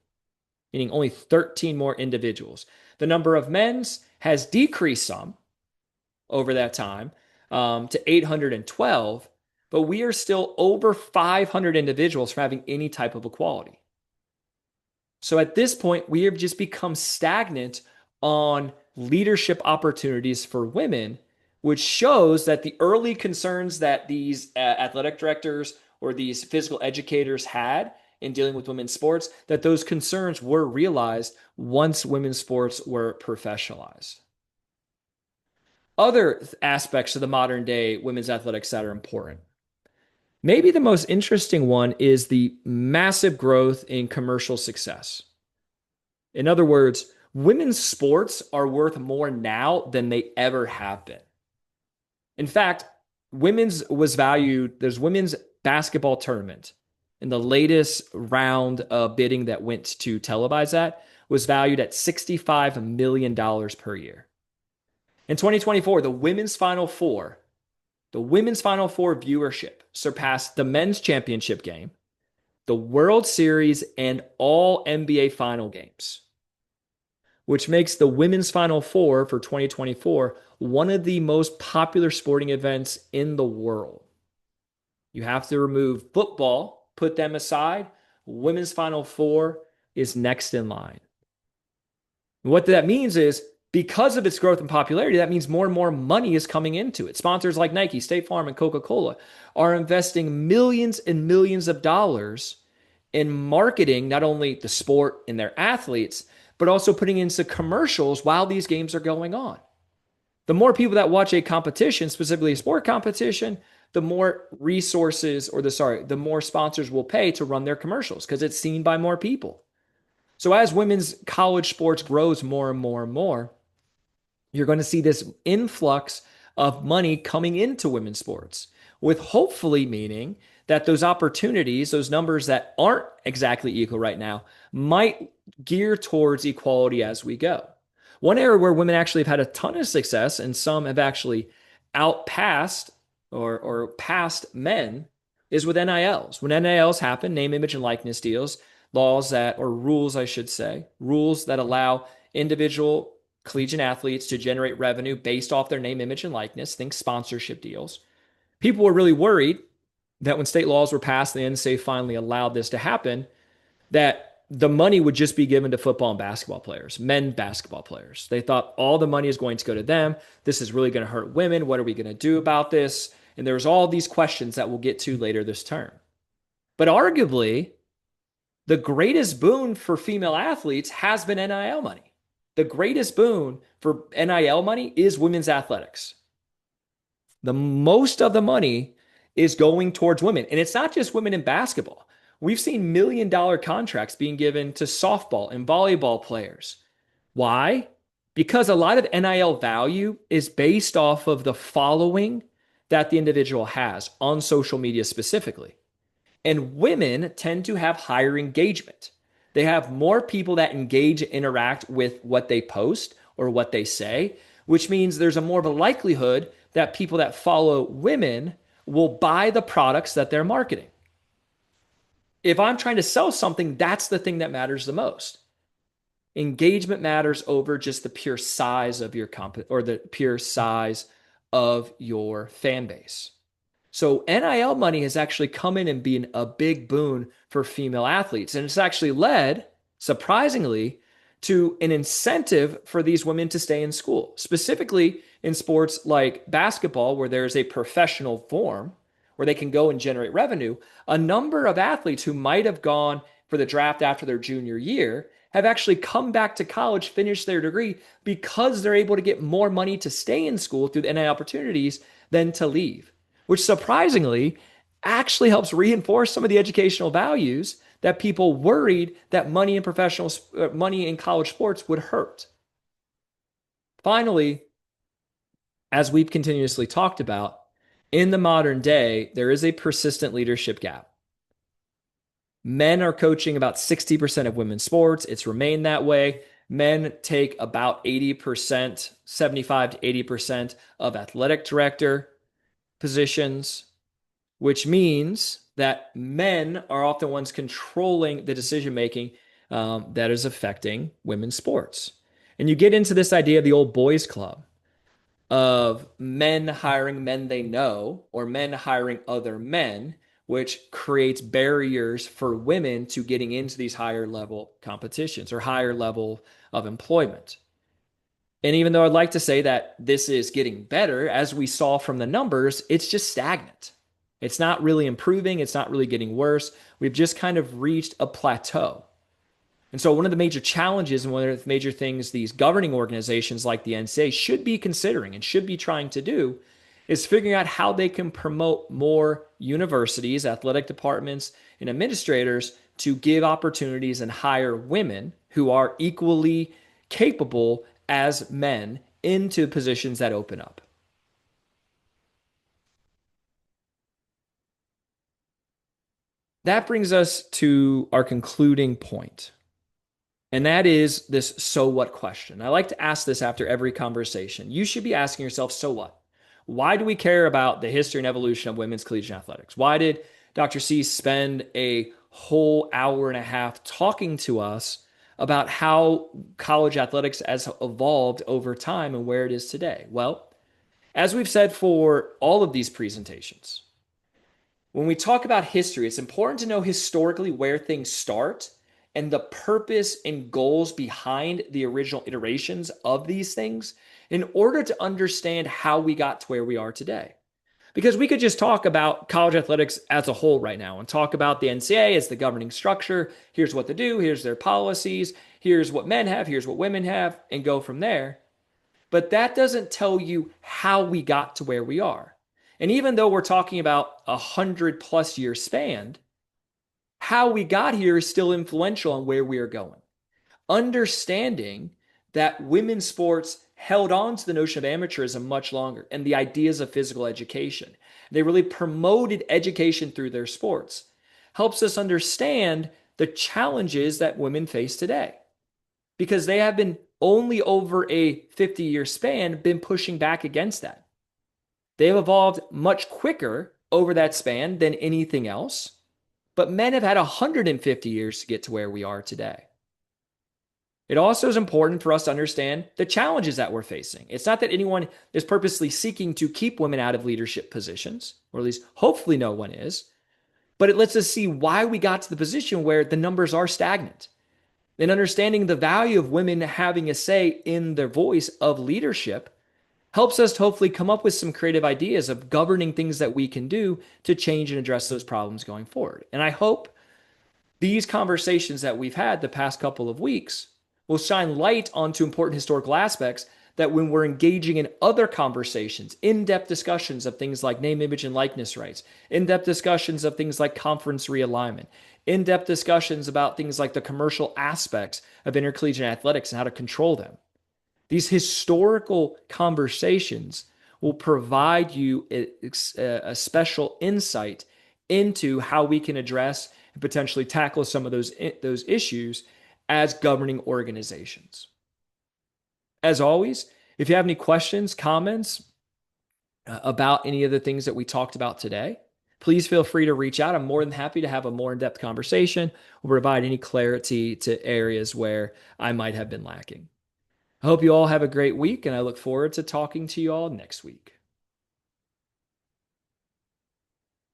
Speaker 1: meaning only 13 more individuals. The number of men's has decreased some over that time to 812, but we are still over 500 individuals from having any type of equality. So at this point, we have just become stagnant on leadership opportunities for women, which shows that the early concerns that these athletic directors or these physical educators had in dealing with women's sports, that those concerns were realized once women's sports were professionalized. Other aspects of the modern day women's athletics that are important. Maybe the most interesting one is the massive growth in commercial success. In other words, women's sports are worth more now than they ever have been. In fact, there's women's basketball tournament. And the latest round of bidding that went to televise that was valued at $65 million per year. In 2024, the women's Final Four viewership surpassed the men's championship game, the World Series, and all NBA final games, which makes the women's Final Four for 2024 one of the most popular sporting events in the world. You have to remove football, put them aside. Women's Final Four is next in line. What that means is, because of its growth and popularity, that means more and more money is coming into it. Sponsors like Nike, State Farm, and Coca-Cola are investing millions and millions of dollars in marketing not only the sport and their athletes, but also putting into commercials while these games are going on. The more people that watch a competition, specifically a sport competition, the more resources the more sponsors will pay to run their commercials because it's seen by more people. So as women's college sports grows more and more and more, you're going to see this influx of money coming into women's sports, with hopefully meaning that those opportunities, those numbers that aren't exactly equal right now, might gear towards equality as we go. One area where women actually have had a ton of success, and some have actually outpassed or passed men, is with NILs. When NILs happen, name, image, and likeness deals, laws that, or rules, I should say, rules that allow individual collegiate athletes to generate revenue based off their name, image, and likeness, think sponsorship deals. People were really worried that when state laws were passed, the NCAA finally allowed this to happen, that the money would just be given to football and basketball players, men basketball players. They thought all the money is going to go to them. This is really going to hurt women. What are we going to do about this? And there's all these questions that we'll get to later this term. But arguably, the greatest boon for female athletes has been NIL money. The greatest boon for NIL money is women's athletics. The most of the money is going towards women. And it's not just women in basketball. We've seen $1 million contracts being given to softball and volleyball players. Why? Because a lot of NIL value is based off of the following that the individual has on social media specifically. And women tend to have higher engagement. They have more people that engage and interact with what they post or what they say, which means there's a more of a likelihood that people that follow women will buy the products that they're marketing. If I'm trying to sell something, that's the thing that matters the most. Engagement matters over just the pure size of your or the pure size of your fan base. So NIL money has actually come in and been a big boon for female athletes. And it's actually led, surprisingly, to an incentive for these women to stay in school, specifically in sports like basketball, where there's a professional form where they can go and generate revenue. A number of athletes who might have gone for the draft after their junior year have actually come back to college, finished their degree because they're able to get more money to stay in school through the NIL opportunities than to leave, which surprisingly actually helps reinforce some of the educational values that people worried that money in money in college sports would hurt. Finally, as we've continuously talked about, in the modern day, there is a persistent leadership gap. Men are coaching about 60% of women's sports. It's remained that way. Men take about 80%, 75 to 80% of athletic director positions, which means that men are often ones controlling the decision making that is affecting women's sports. And you get into this idea of the old boys club of men hiring men they know or men hiring other men, which creates barriers for women to getting into these higher level competitions or higher level of employment. And even though I'd like to say that this is getting better, as we saw from the numbers, it's just stagnant. It's not really improving. It's not really getting worse. We've just kind of reached a plateau. And so one of the major challenges and one of the major things these governing organizations like the NCAA should be considering and should be trying to do is figuring out how they can promote more universities, athletic departments, and administrators to give opportunities and hire women who are equally capable as men into positions that open up. That brings us to our concluding point. And that is this so what question. I like to ask this after every conversation. You should be asking yourself, so what? Why do we care about the history and evolution of women's collegiate athletics? Why did Dr. C spend a whole hour and a half talking to us about how college athletics has evolved over time and where it is today? Well, as we've said for all of these presentations, when we talk about history, it's important to know historically where things start and the purpose and goals behind the original iterations of these things in order to understand how we got to where we are today. Because we could just talk about college athletics as a whole right now and talk about the NCAA as the governing structure. Here's what to do. Here's their policies. Here's what men have. Here's what women have, and go from there. But that doesn't tell you how we got to where we are. And even though we're talking about 100+ year span, how we got here is still influential on where we are going. Understanding that women's sports held on to the notion of amateurism much longer and the ideas of physical education. They really promoted education through their sports. Helps us understand the challenges that women face today. Because they have been only over a 50-year span been pushing back against that. They have evolved much quicker over that span than anything else, but men have had 150 years to get to where we are today. It also is important for us to understand the challenges that we're facing. It's not that anyone is purposely seeking to keep women out of leadership positions, or at least hopefully no one is, but it lets us see why we got to the position where the numbers are stagnant. And understanding the value of women having a say in their voice of leadership helps us to hopefully come up with some creative ideas of governing things that we can do to change and address those problems going forward. And I hope these conversations that we've had the past couple of weeks will shine light onto important historical aspects that when we're engaging in other conversations, in-depth discussions of things like name, image, and likeness rights, in-depth discussions of things like conference realignment, in-depth discussions about things like the commercial aspects of intercollegiate athletics and how to control them. These historical conversations will provide you a special insight into how we can address and potentially tackle some of those issues as governing organizations. As always, if you have any questions, comments about any of the things that we talked about today, please feel free to reach out. I'm more than happy to have a more in-depth conversation or provide any clarity to areas where I might have been lacking. I hope you all have a great week, and I look forward to talking to you all next week.